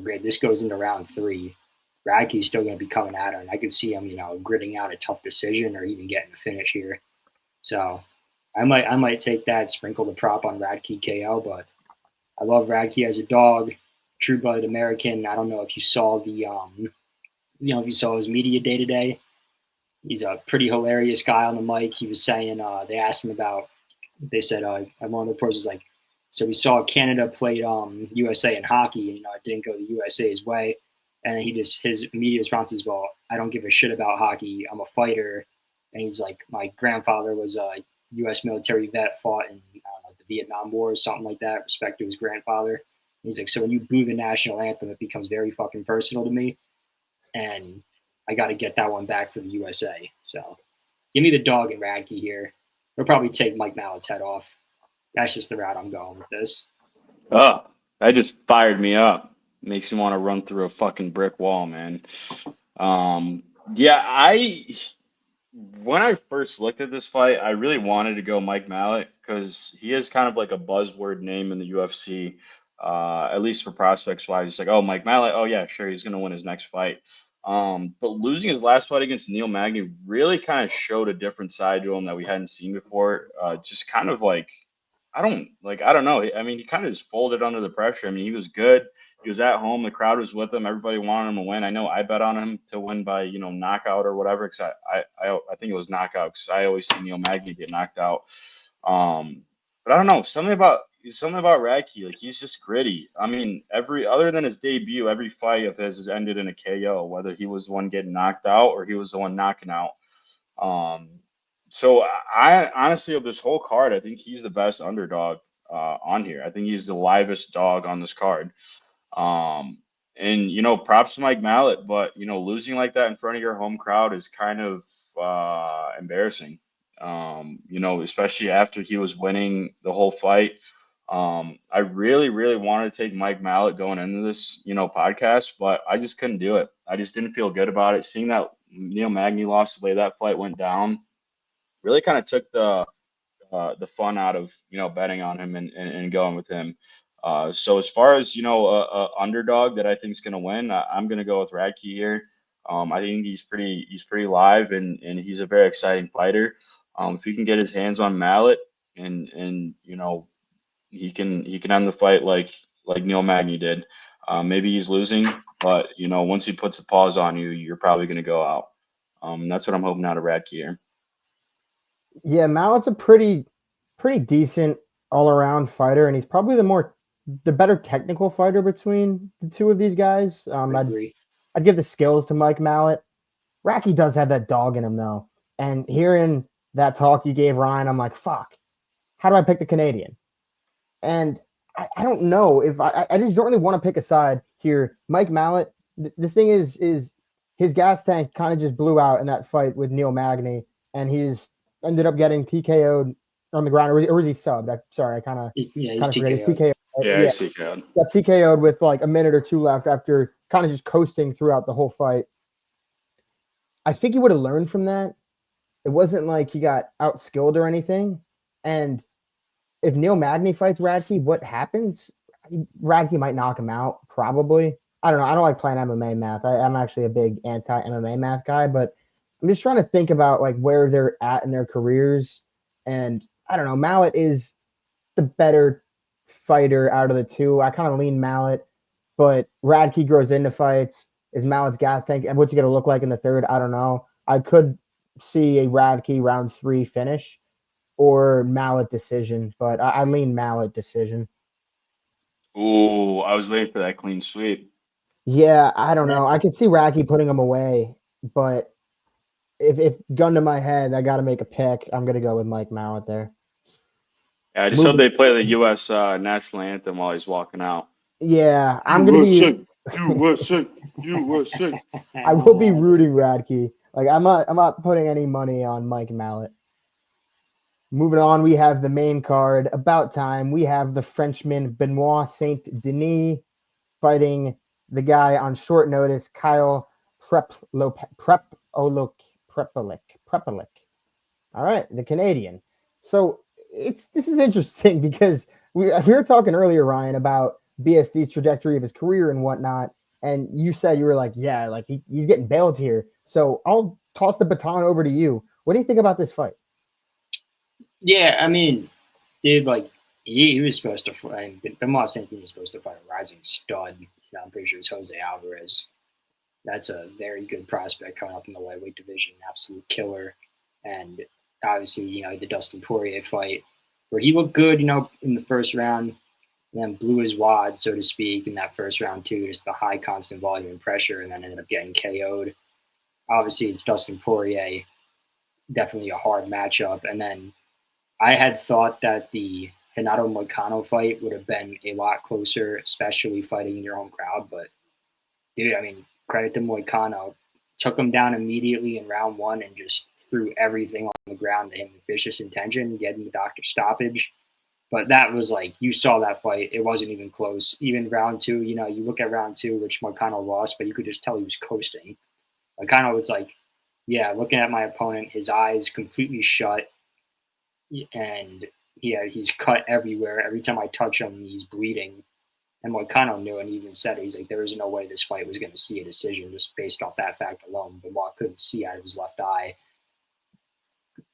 Great. This goes into round 3. Radke's still going to be coming at him, and I could see him, gritting out a tough decision or even getting a finish here. So I might take that, sprinkle the prop on Radke KO, but I love Radke as a dog, true-blooded American. I don't know if you saw if you saw his media day to day. He's a pretty hilarious guy on the mic. He was saying, they asked him about, they said, one of the reporters was like, so we saw Canada played USA in hockey, and it didn't go the USA's way. And then his immediate response is, well, I don't give a shit about hockey. I'm a fighter. And he's like, my grandfather was a U.S. military vet, fought in the Vietnam War or something like that, respect to his grandfather. And he's like, so when you boo the national anthem, it becomes very fucking personal to me. And I got to get that one back for the USA. So give me the dog and Radke here. They'll probably take Mike Mallett's head off. That's just the route I'm going with this. Oh, that just fired me up. Makes you want to run through a fucking brick wall, man. Yeah, when I first looked at this fight, I really wanted to go Mike Mallet because he is kind of like a buzzword name in the UFC, at least for prospects wise. It's like, oh, Mike Mallet, oh yeah, sure, he's gonna win his next fight. But losing his last fight against Neil Magny really kind of showed a different side to him that we hadn't seen before. Just kind of like, I don't know. I mean, he kind of just folded under the pressure. I mean, he was good. He was at home. The crowd was with him. Everybody wanted him to win. I know I bet on him to win by, knockout or whatever. Cause I think it was knockout because I always see Neil Magny get knocked out. But I don't know, something about Radke. Like, he's just gritty. I mean, other than his debut, every fight of his has ended in a KO, whether he was the one getting knocked out or he was the one knocking out. So I honestly, of this whole card, I think he's the best underdog on here. I think he's the livest dog on this card. And props to Mike Mallet, but losing like that in front of your home crowd is kind of embarrassing. Especially after he was winning the whole fight. I really, really wanted to take Mike Mallet going into this, podcast, but I just couldn't do it. I just didn't feel good about it. Seeing that Neil Magny lost, the way that fight went down, really kind of took the fun out of betting on him and going with him. So as far as a underdog that I think is going to win, I'm going to go with Radke here. I think he's pretty live and he's a very exciting fighter. If he can get his hands on Mallet and he can end the fight like Neil Magny did. Maybe he's losing, but once he puts the paws on you, you're probably going to go out. That's what I'm hoping out of Radke here. Yeah, Mallett's a pretty decent all-around fighter, and he's probably the better technical fighter between the two of these guys. I'd give the skills to Mike Mallet. Radke does have that dog in him, though. And hearing that talk you gave Ryan, I'm like, fuck, how do I pick the Canadian? And I don't know if I just don't really want to pick a side here. Mike Mallet, the thing is his gas tank kind of just blew out in that fight with Neil Magny, and he's ended up getting TKO'd on the ground, or was he subbed? I kind of he's forget. TKO'd. He's TKO'd. Yeah, he's TKO'd. Got TKO'd with like a minute or two left after kind of just coasting throughout the whole fight. I think he would have learned from that. It wasn't like he got outskilled or anything. And if Neil Magny fights Radke, what happens? Radke might knock him out, probably. I don't know. I don't like playing MMA math. I'm actually a big anti-MMA math guy, but I'm just trying to think about like where they're at in their careers. And I don't know. Mallet is the better fighter out of the two. I kind of lean Mallet, but Radke grows into fights. Is Mallet's gas tank? And what's he going to look like in the third? I don't know. I could see a Radke round 3 finish or Mallet decision, but I lean Mallet decision. Ooh, I was waiting for that clean sweep. Yeah, I don't know. I could see Radke putting him away, but if gun to my head, I got to make a pick. I'm going to go with Mike Mallet there. Yeah, I just hope they play the U.S. National anthem while he's walking out. Yeah, I'm going to be USA. I will be rooting Radke. Like I'm not putting any money on Mike Mallet. Moving on, we have the main card. About time. We have the Frenchman Benoit Saint Denis fighting the guy on short notice, Kyle Prepelic. All right, the Canadian. So this is interesting because we were talking earlier, Ryan, about BSD's trajectory of his career and whatnot, and you said you were like, yeah, like he's getting bailed here. So I'll toss the baton over to you. What do you think about this fight? Yeah, I mean, dude, like he was supposed to fight. Benoit Saint Denis was supposed to fight a rising stud. I'm pretty sure it's Jose Alvarez. That's a very good prospect coming up in the lightweight division, absolute killer. And obviously, the Dustin Poirier fight where he looked good, in the first round, and then blew his wad, so to speak, in that first round too, just the high constant volume and pressure, and then ended up getting KO'd. Obviously, it's Dustin Poirier, definitely a hard matchup. And then I had thought that the Renato Moicano fight would have been a lot closer, especially fighting in your own crowd. But dude, I mean, credit to Moicano, took him down immediately in round one and just threw everything on the ground to him with vicious intention, getting the doctor stoppage. But that was like, you saw that fight. It wasn't even close. Even round two, you look at round two, which Moicano lost, but you could just tell he was coasting. Moicano was like, yeah, looking at my opponent, his eyes completely shut, and he's cut everywhere. Every time I touch him, he's bleeding. And Moicano knew, and he even said, he's like, there was no way this fight was going to see a decision just based off that fact alone. Benoit couldn't see out of his left eye.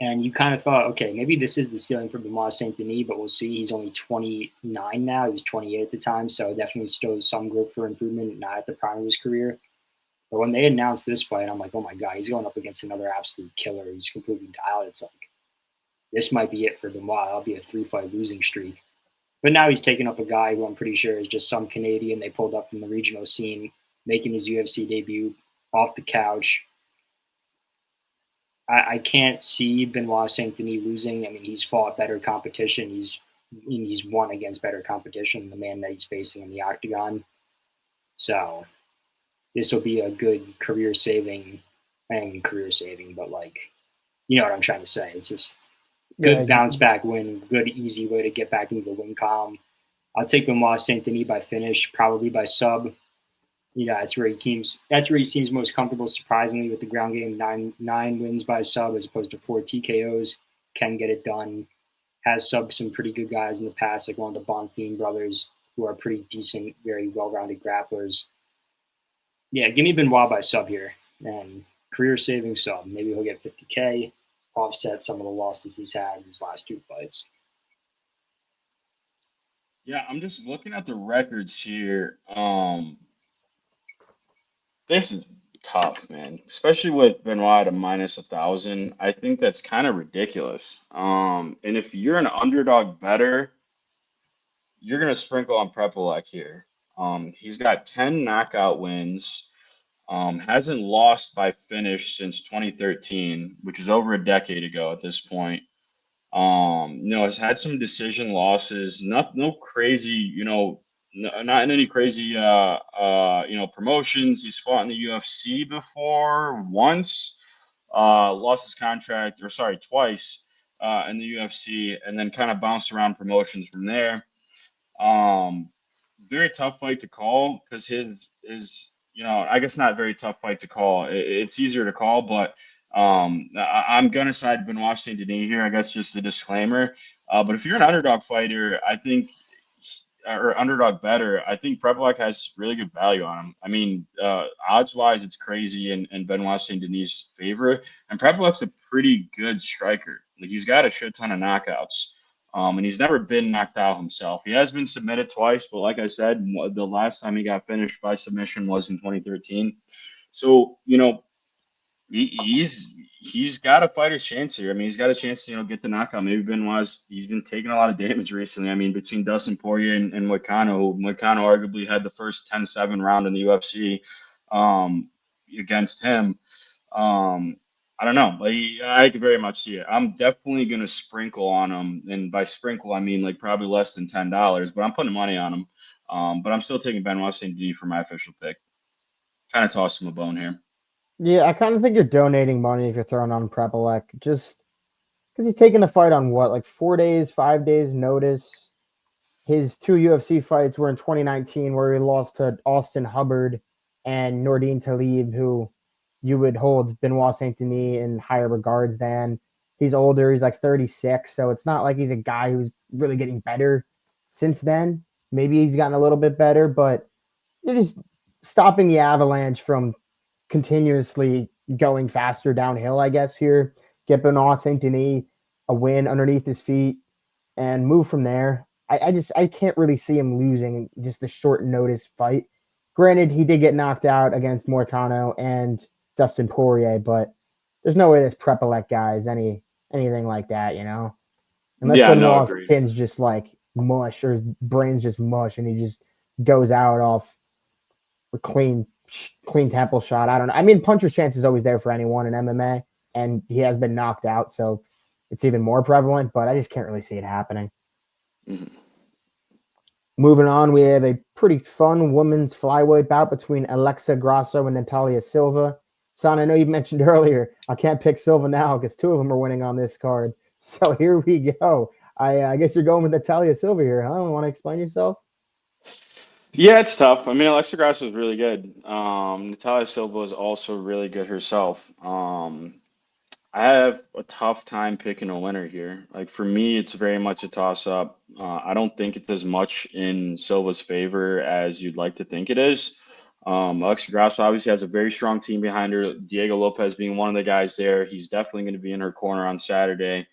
And you kind of thought, okay, maybe this is the ceiling for Benoit Saint Denis, but we'll see. He's only 29 now. He was 28 at the time, so definitely still some growth for improvement, not at the prime of his career. But when they announced this fight, I'm like, oh my God, he's going up against another absolute killer. He's completely dialed. It's like, this might be it for Benoit. I'll be a 3-fight losing streak. But now he's taking up a guy who I'm pretty sure is just some Canadian they pulled up from the regional scene, making his UFC debut off the couch. I can't see Benoit Saint Denis losing. I mean, he's fought better competition. He's won against better competition, the man that he's facing in the octagon. So this will be a good career-saving, but like, you know what I'm trying to say. It's just good bounce-back win, good, easy way to get back into the win column. I'll take Benoit Saint Denis by finish, probably by sub. That's where he seems most comfortable, surprisingly, with the ground game. Nine wins by sub as opposed to 4 TKOs. Can get it done. Has subbed some pretty good guys in the past, like one of the Bonfim brothers, who are pretty decent, very well-rounded grapplers. Yeah, give me Benoit by sub here. And career-saving sub. Maybe he'll get 50K, offset some of the losses he's had in his last 2 fights. Yeah, I'm just looking at the records here. This is tough, man. Especially with Benoit at -1,000. I think that's kind of ridiculous. And if you're an underdog bettor, you're gonna sprinkle on Prepolek here. He's got 10 knockout wins. Hasn't lost by finish since 2013, which is over a decade ago at this point. Has had some decision losses. No crazy, not in any crazy, promotions. He's fought in the UFC before once, lost his contract, twice, in the UFC, and then kind of bounced around promotions from there. Very tough fight to call because I guess not very tough fight to call. It's easier to call, but I'm gonna side Benoit Saint Denis here. I guess just a disclaimer. But if you're an underdog fighter, or underdog bettor, I think Prepolek has really good value on him. I mean, odds wise, it's crazy in Benoit Saint Denis' favor. And Prepolek's a pretty good striker. Like, he's got a shit ton of knockouts. And he's never been knocked out himself. He has been submitted twice, but like I said, the last time he got finished by submission was in 2013. So, he's got a fighter's chance here. I mean, he's got a chance to, get the knockout. Maybe he's been taking a lot of damage recently. I mean, between Dustin Poirier and Moicano arguably had the first 10-7 round in the UFC against him. I don't know. I could very much see it. I'm definitely going to sprinkle on him. And by sprinkle, I mean, like, probably less than $10, but I'm putting money on him. But I'm still taking Benoit Saint Denis for my official pick. Kind of toss him a bone here. Yeah, I kind of think you're donating money if you're throwing on Prepolek, just because he's taking the fight on what, 4 days, 5 days notice. His 2 UFC fights were in 2019, where he lost to Austin Hubbard and Nordine Talib, who you would hold Benoit Saint Denis in higher regards than. He's older. He's 36, so it's not like he's a guy who's really getting better since then. Maybe he's gotten a little bit better, but you're just stopping the avalanche from continuously going faster downhill, I guess, here. Get Benoit Saint Denis. a win underneath his feet and move from there. I can't really see him losing just the short notice fight. Granted, he did get knocked out against Morcano and Dustin Poirier, but there's no way this Prep-elect guy is anything like that, Unless Yeah, no, Benoit agreed. Pin's just like mush or his brain's just mush and he just goes out off a clean temple shot. I don't know. I mean, puncher's chance is always there for anyone in MMA, and he has been knocked out, so it's even more prevalent, but I just can't really see it happening. Mm-hmm. Moving on, we have a pretty fun women's flyweight bout between Alexa Grasso and Natalia Silva. Son, I know you mentioned earlier, I can't pick Silva now because two of them are winning on this card. So here we go. I guess you're going with Natalia Silva here, huh? Want to explain yourself? Yeah, it's tough. I mean, Alexa Grasso is really good. Natalia Silva is also really good herself. I have a tough time picking a winner here. Like for me, it's very much a toss up. I don't think it's as much in Silva's favor as you'd like to think it is. Alexa Grasso obviously has a very strong team behind her. Diego Lopez being one of the guys there. He's definitely going to be in her corner on Saturday.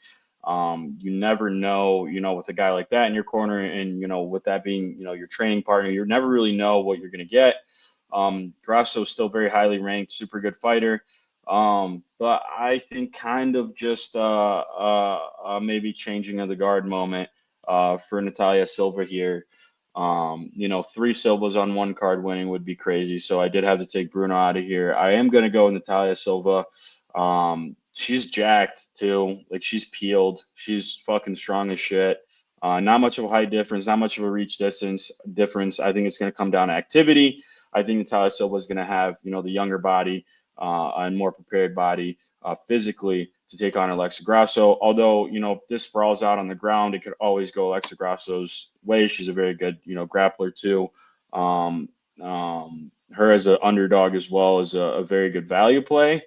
You never know, with a guy like that in your corner and, with that being, your training partner, you never really know what you're going to get. Grasso is still very highly ranked, super good fighter. But I think kind of just maybe changing of the guard moment for Natalia Silva here. 3 Silvas on one card winning would be crazy. So I did have to take Bruno out of here. I am going to go with Natalia Silva. She's jacked too. Like she's peeled. She's fucking strong as shit. Not much of a height difference, not much of a reach distance difference. I think it's going to come down to activity. I think Natalia Silva is going to have, the younger body and more prepared body physically to take on Alexa Grasso. Although, if this sprawls out on the ground, it could always go Alexa Grasso's way. She's a very good, grappler too. Her as an underdog as well is a very good value play.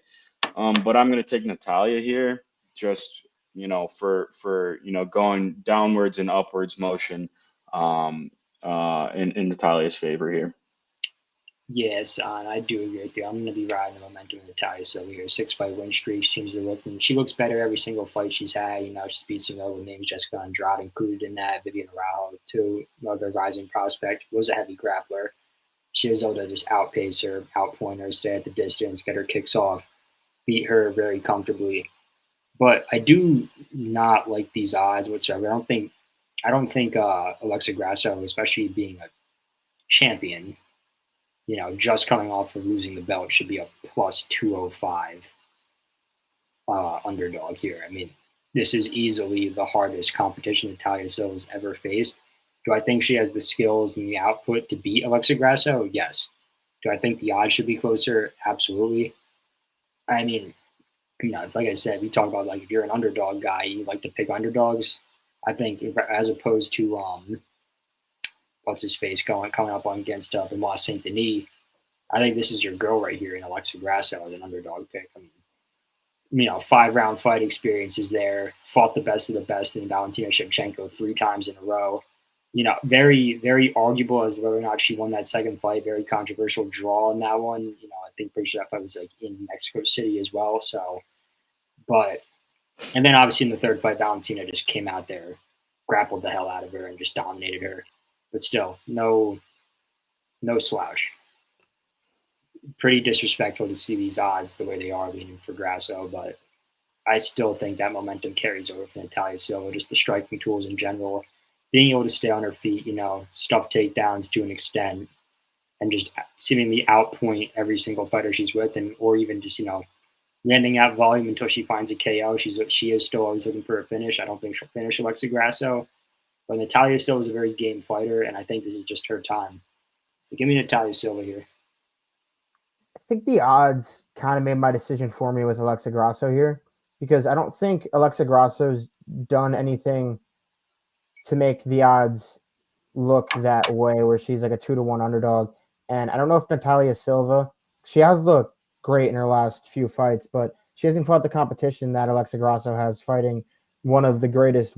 But I'm going to take Natalia here just, for going downwards and upwards motion in Natalia's favor here. Yes, I do agree with you. I'm going to be riding the momentum of Natalia Silva here. 6-fight win streak seems to look, and she looks better every single fight she's had. She's beat some other names, Jessica Andrade included in that, Vivian Araujo too, another rising prospect. Was a heavy grappler. She was able to just outpace her, outpoint her, stay at the distance, get her kicks off, beat her very comfortably. But I do not like these odds whatsoever. I don't think Alexa Grasso, especially being a champion, just coming off of losing the belt, should be a plus 205 underdog here. I mean, this is easily the hardest competition Natalia Silva's ever faced. Do I think she has the skills and the output to beat Alexa Grasso? Yes. Do I think the odds should be closer? Absolutely. I mean, like I said, we talk about like if you're an underdog guy, you like to pick underdogs. I think as opposed to what's his face coming up on against Benoit Saint Denis, I think this is your girl right here in Alexa Grasso as an underdog pick. I mean, 5-round fight experience is there. Fought the best of the best in Valentina Shevchenko 3 times in a row. Very, very arguable as whether or not she won that second fight. Very controversial draw in that one. I think pretty sure that fight was like in Mexico City as well. So, and then obviously in the third fight, Valentina just came out there, grappled the hell out of her, and just dominated her. But still, no slouch. Pretty disrespectful to see these odds the way they are leaning for Grasso, but I still think that momentum carries over for Natalia Silva. Just the striking tools in general, being able to stay on her feet, stuff takedowns to an extent, and just seemingly outpoint every single fighter she's with, or even just landing out volume until she finds a KO. She is still always looking for a finish. I don't think she'll finish Alexa Grasso, but Natalia Silva is a very game fighter, and I think this is just her time. So give me Natalia Silva here. I think the odds kind of made my decision for me with Alexa Grasso here because I don't think Alexa Grasso's done anything to make the odds look that way where she's like a 2-1 underdog. And I don't know if Natalia Silva, she has looked great in her last few fights, but she hasn't fought the competition that Alexa Grasso has, fighting one of the greatest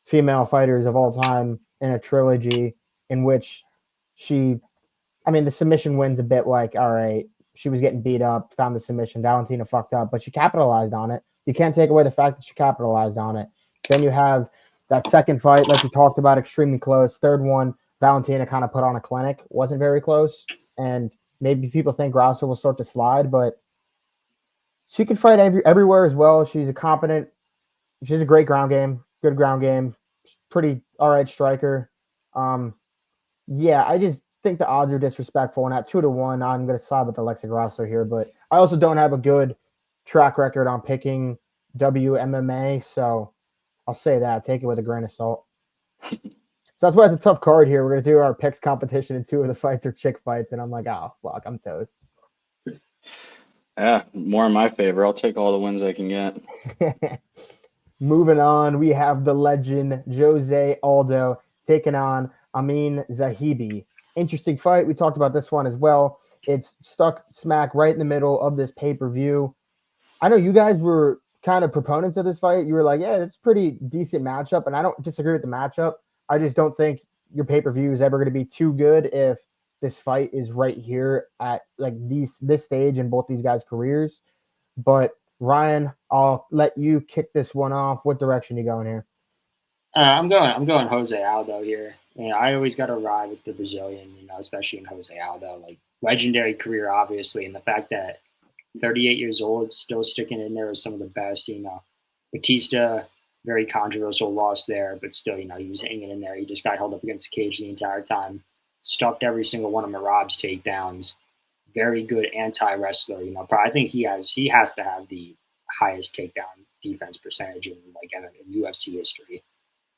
female fighters of all time in a trilogy in which the submission win's a bit like, all right, she was getting beat up, found the submission, Valentina fucked up, but she capitalized on it. You can't take away the fact that she capitalized on it. Then you have that second fight, like we talked about, extremely close. Third one, Valentina kind of put on a clinic, wasn't very close, and maybe people think Grasso will start to slide, but she can fight everywhere as well. She's a great ground game, good ground game, pretty all right striker. Yeah, I just think the odds are disrespectful, and at 2-1, I'm going to side with Alexa Grasso here, but I also don't have a good track record on picking WMMA, so I'll say that. Take it with a grain of salt. So that's why it's a tough card here. We're going to do our picks competition, and 2 of the fights are chick fights, and I'm like, oh, fuck, I'm toast. Yeah, more in my favor. I'll take all the wins I can get. Moving on, we have the legend José Aldo taking on Aiemann Zahabi. Interesting fight. We talked about this one as well. It's stuck smack right in the middle of this pay-per-view. I know you guys were kind of proponents of this fight. You were like, yeah, it's a pretty decent matchup, and I don't disagree with the matchup. I just don't think your pay-per-view is ever going to be too good if this fight is right here at like this stage in both these guys' careers. But Ryan, I'll let you kick this one off. What direction you going here? I'm going José Aldo here. I always got to ride with the Brazilian, especially in José Aldo. Like, legendary career, obviously, and the fact that 38 years old, still sticking in there with some of the best. Batista, very controversial loss there, but still, he was hanging in there. He just got held up against the cage the entire time, stuffed every single one of Merab's takedowns. Very good anti-wrestler. I think he has to have the highest takedown defense percentage in UFC history.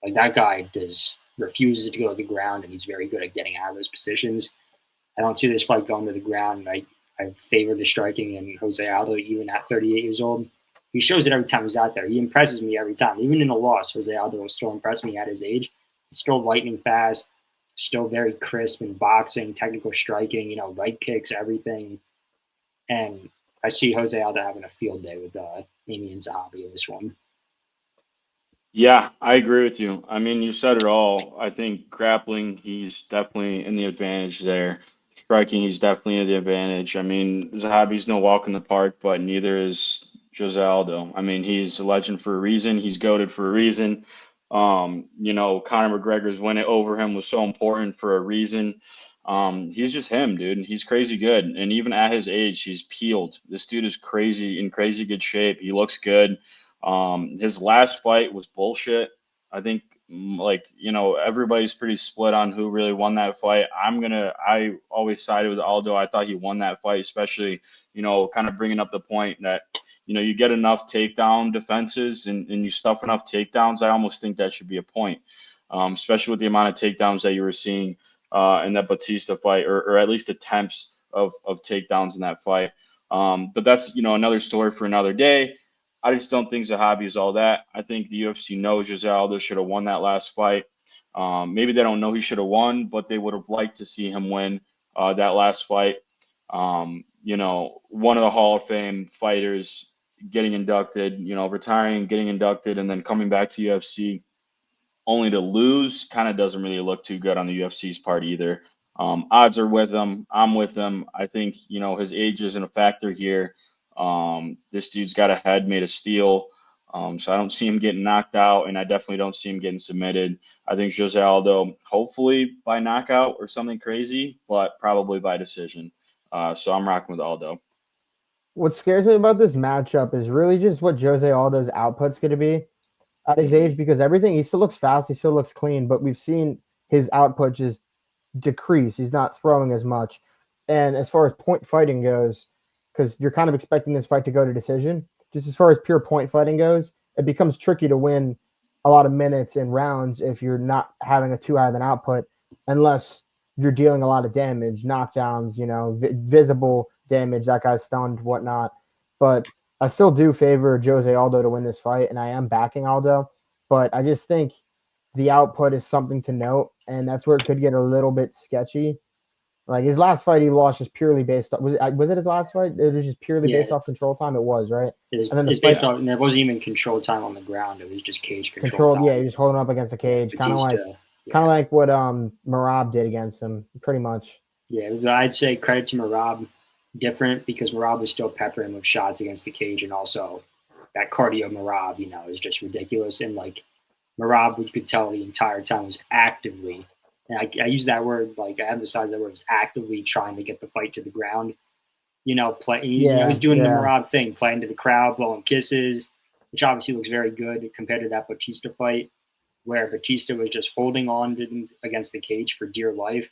Like, that guy refuses to go to the ground, and he's very good at getting out of those positions. I don't see this fight going to the ground. I favor the striking in José Aldo, even at 38 years old. He shows it every time he's out there. He impresses me every time. Even in a loss, José Aldo will still impress me at his age. He's still lightning fast, still very crisp in boxing, technical striking, right kicks, everything. And I see José Aldo having a field day with Aiemann Zahabi in this one. Yeah, I agree with you. I mean, you said it all. I think grappling, he's definitely in the advantage there. Striking, he's definitely in the advantage. I mean, Zahabi's no walk in the park, but neither is José Aldo. I mean, he's a legend for a reason. He's goated for a reason. Conor McGregor's win it over him was so important for a reason. He's just him, dude. He's crazy good. And even at his age, he's peeled. This dude is in crazy good shape. He looks good. His last fight was bullshit. I think everybody's pretty split on who really won that fight. I always sided with Aldo. I thought he won that fight, especially, kind of bringing up the point that, you get enough takedown defenses and you stuff enough takedowns. I almost think that should be a point, especially with the amount of takedowns that you were seeing in that Batista fight, or at least attempts of takedowns in that fight. But that's, another story for another day. I just don't think Zahabi is all that. I think the UFC knows José Aldo should have won that last fight. Maybe they don't know he should have won, but they would have liked to see him win that last fight. One of the Hall of Fame fighters getting inducted, retiring, getting inducted, and then coming back to UFC only to lose kind of doesn't really look too good on the UFC's part either. Odds are with him. I'm with him. I think, his age isn't a factor here. This dude's got a head made of steel. So I don't see him getting knocked out, and I definitely don't see him getting submitted. I think José Aldo, hopefully by knockout or something crazy, but probably by decision. So I'm rocking with Aldo. What scares me about this matchup is really just what José Aldo's output's going to be at his age, because he still looks fast, he still looks clean, but we've seen his output just decrease. He's not throwing as much. And as far as point fighting goes, because you're kind of expecting this fight to go to decision, just as far as pure point fighting goes, it becomes tricky to win a lot of minutes and rounds if you're not having a too high of an output, unless you're dealing a lot of damage, knockdowns, visible damage, that guy's stunned, whatnot. But I still do favor José Aldo to win this fight, and I am backing Aldo. But I just think the output is something to note, and that's where it could get a little bit sketchy. Like, his last fight, he lost just purely based off. Was it his last fight? It was just purely based off control time. It was, right? It's based off. There wasn't even control time on the ground. It was just cage control time. Yeah, he was holding up against the cage, kind of like what Merab did against him, pretty much. Yeah, I'd say credit to Merab. Different because Merab was still peppering with shots against the cage, and also that cardio Merab, is just ridiculous. And like Merab, we could tell the entire time was actively, and I use that word, like I emphasize that word, is actively trying to get the fight to the ground. He's doing the Merab thing, playing to the crowd, blowing kisses, which obviously looks very good compared to that Batista fight, where Batista was just holding on against the cage for dear life.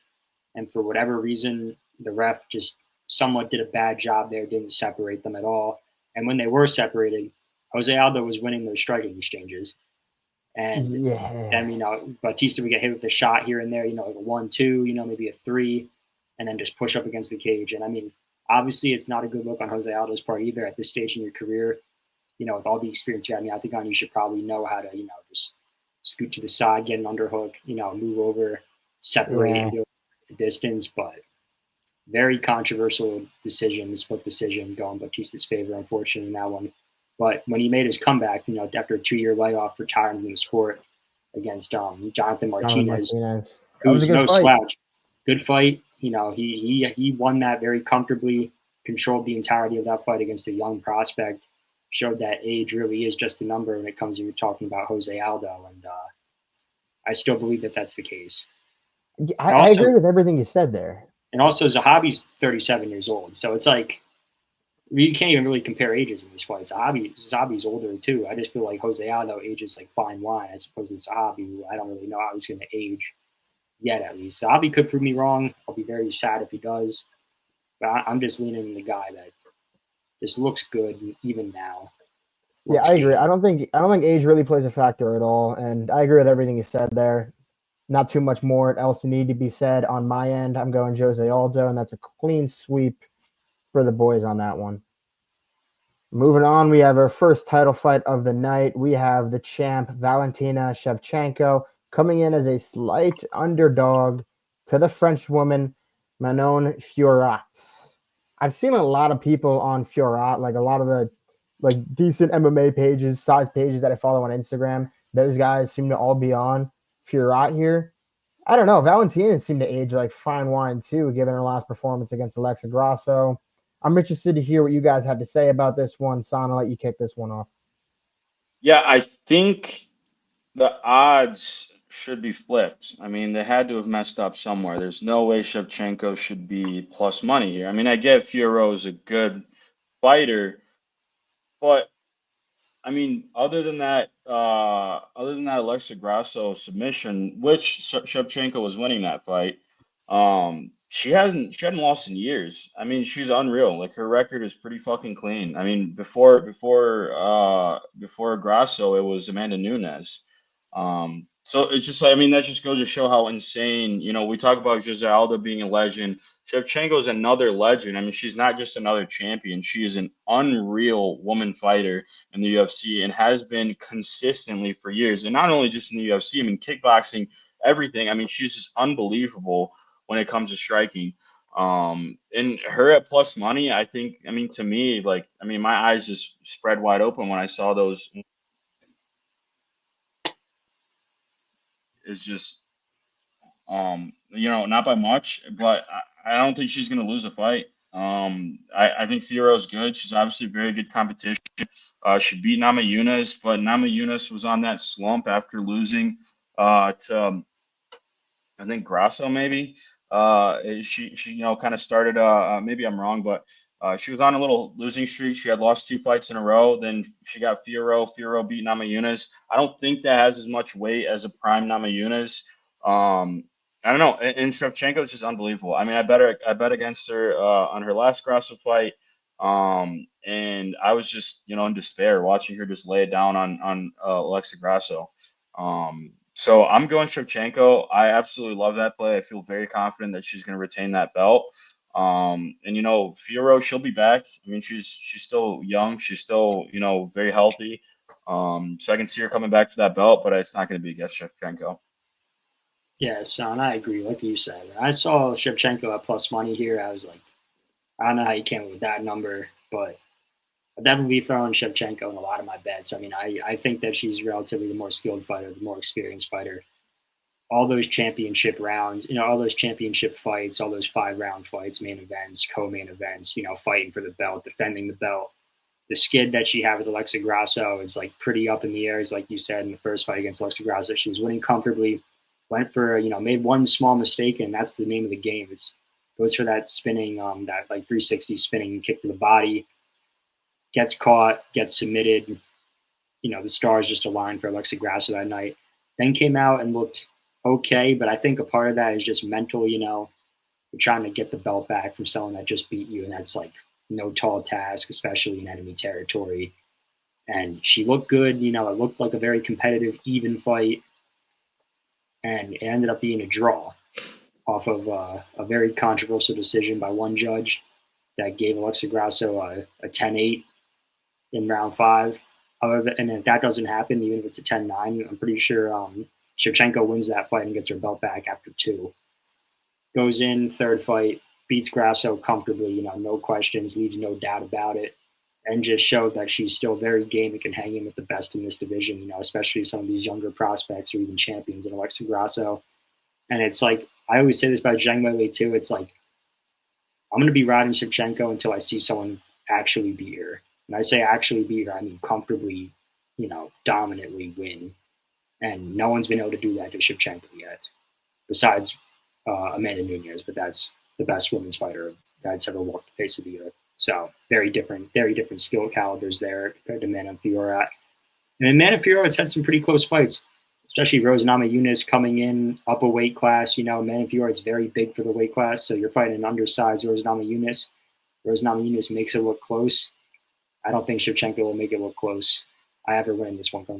And for whatever reason, the ref just somewhat did a bad job there, didn't separate them at all. And when they were separated, José Aldo was winning those striking exchanges. And then, Batista would get hit with a shot here and there, like a 1-2, maybe a 3, and then just push up against the cage. And I mean, obviously it's not a good look on José Aldo's part either at this stage in your career. With all the experience you have in the octagon, you should probably know how to, just scoot to the side, get an underhook, move over, separate the distance. But very controversial decision, split decision, going Batista's favor, unfortunately, in that one. But when he made his comeback, after a 2-year layoff, retiring from the sport against Jonathan Martinez, who's no slouch. Good fight. He won that very comfortably, controlled the entirety of that fight against a young prospect, showed that age really is just a number when it comes to talking about José Aldo. And I still believe that that's the case. I agree with everything you said there. And also, Zahabi's 37 years old. So it's like, you can't even really compare ages in these fights. Zahabi's older too. I just feel like José Aldo ages like fine wine as opposed to Zahabi, who I don't really know how he's going to age yet, at least. Zahabi could prove me wrong. I'll be very sad if he does. But I'm just leaning on the guy that just looks good even now. Yeah, I agree. I don't think age really plays a factor at all. And I agree with everything you said there. Not too much more else need to be said on my end. I'm going José Aldo, and that's a clean sweep for the boys on that one. Moving on, we have our first title fight of the night. We have the champ, Valentina Shevchenko, coming in as a slight underdog to the French woman, Manon Fiorot. I've seen a lot of people on Fiorot, like a lot of the decent MMA pages, size pages that I follow on Instagram. Those guys seem to all be on Fiorot here. I don't know. Valentina seemed to age like fine wine too, given her last performance against Alexa Grasso. I'm interested to hear what you guys have to say about this one. Son, I'll let you kick this one off. Yeah, I think the odds should be flipped. I mean, they had to have messed up somewhere. There's no way Shevchenko should be plus money here. I mean, I get Fiorot is a good fighter, but I mean, other than that Alexa Grasso submission, which Shevchenko was winning that fight, she hadn't lost in years. I mean, she's unreal. Like her record is pretty fucking clean. I mean, before Grasso, it was Amanda Nunes. So it's just like, I mean, that just goes to show how insane, we talk about José Aldo being a legend. Shevchenko is another legend. I mean, she's not just another champion. She is an unreal woman fighter in the UFC and has been consistently for years. And not only just in the UFC, I mean, kickboxing, everything. I mean, she's just unbelievable when it comes to striking. And her at plus money, I think, I mean, to me, like, I mean, my eyes just spread wide open when I saw those. Is just, not by much, but I don't think she's going to lose a fight. I think Fiorot's good. She's obviously very good competition. She beat Namajunas, but Namajunas was on that slump after losing to, I think, Grasso maybe. She kind of started, maybe I'm wrong, but she was on a little losing streak. She had lost 2 fights in a row. Then she got Fiorot. Fiorot beat Namajunas. I don't think that has as much weight as a prime Namajunas. I don't know. And Shevchenko is just unbelievable. I mean, I bet against her on her last Grasso fight. And I was just, in despair watching her just lay it down on Alexa Grasso. So I'm going Shevchenko. I absolutely love that play. I feel very confident that she's going to retain that belt. And Fiorot, she'll be back. I mean, she's still young. She's still, very healthy. So I can see her coming back for that belt, but it's not going to be against Shevchenko. Yeah, son, I agree. Like you said, I saw Shevchenko at plus money here. I was like, I don't know how you came with that number, but I've definitely thrown Shevchenko in a lot of my bets. I mean, I think that she's relatively the more skilled fighter, the more experienced fighter. All those championship rounds, all those championship fights, all those 5-round fights, main events, co-main events, fighting for the belt, defending the belt. the skid that she had with Alexa Grasso is like pretty up in the air. As like you said in the first fight against Alexa Grasso, she was winning comfortably, went for, made one small mistake, and that's the name of the game. It's goes for that spinning, that like 360 spinning kick to the body, gets caught, gets submitted. The stars just aligned for Alexa Grasso that night. Then came out and looked okay, but I think a part of that is just mental. You're trying to get the belt back from someone that just beat you, and that's like no tall task, especially in enemy territory. And she looked good. It looked like a very competitive, even fight, and it ended up being a draw off of a very controversial decision by one judge that gave Alexa Grasso a 10-8 in round 5. However, and if that doesn't happen, even if it's a 10-9, I'm pretty sure Shevchenko wins that fight and gets her belt back after 2. Goes in, third fight, beats Grasso comfortably, no questions, leaves no doubt about it, and just showed that she's still very game and can hang in with the best in this division, especially some of these younger prospects or even champions in Alexa Grasso. And it's like, I always say this about Zhang Weili too, it's like, I'm going to be riding Shevchenko until I see someone actually beat her. And I say actually beat her, I mean comfortably, dominantly win. And no one's been able to do that to Shevchenko yet, besides Amanda Nunes, but that's the best women's fighter that's ever walked the face of the earth. So very different skill calibers there compared to Manon Fiorot. And then Manon Fiorot's had some pretty close fights, especially Rose Namajunas coming in up a weight class. Manon Fiorot's very big for the weight class, so you're fighting an undersized Rose Namajunas. Rose Namajunas makes it look close. I don't think Shevchenko will make it look close. I have her winning this one.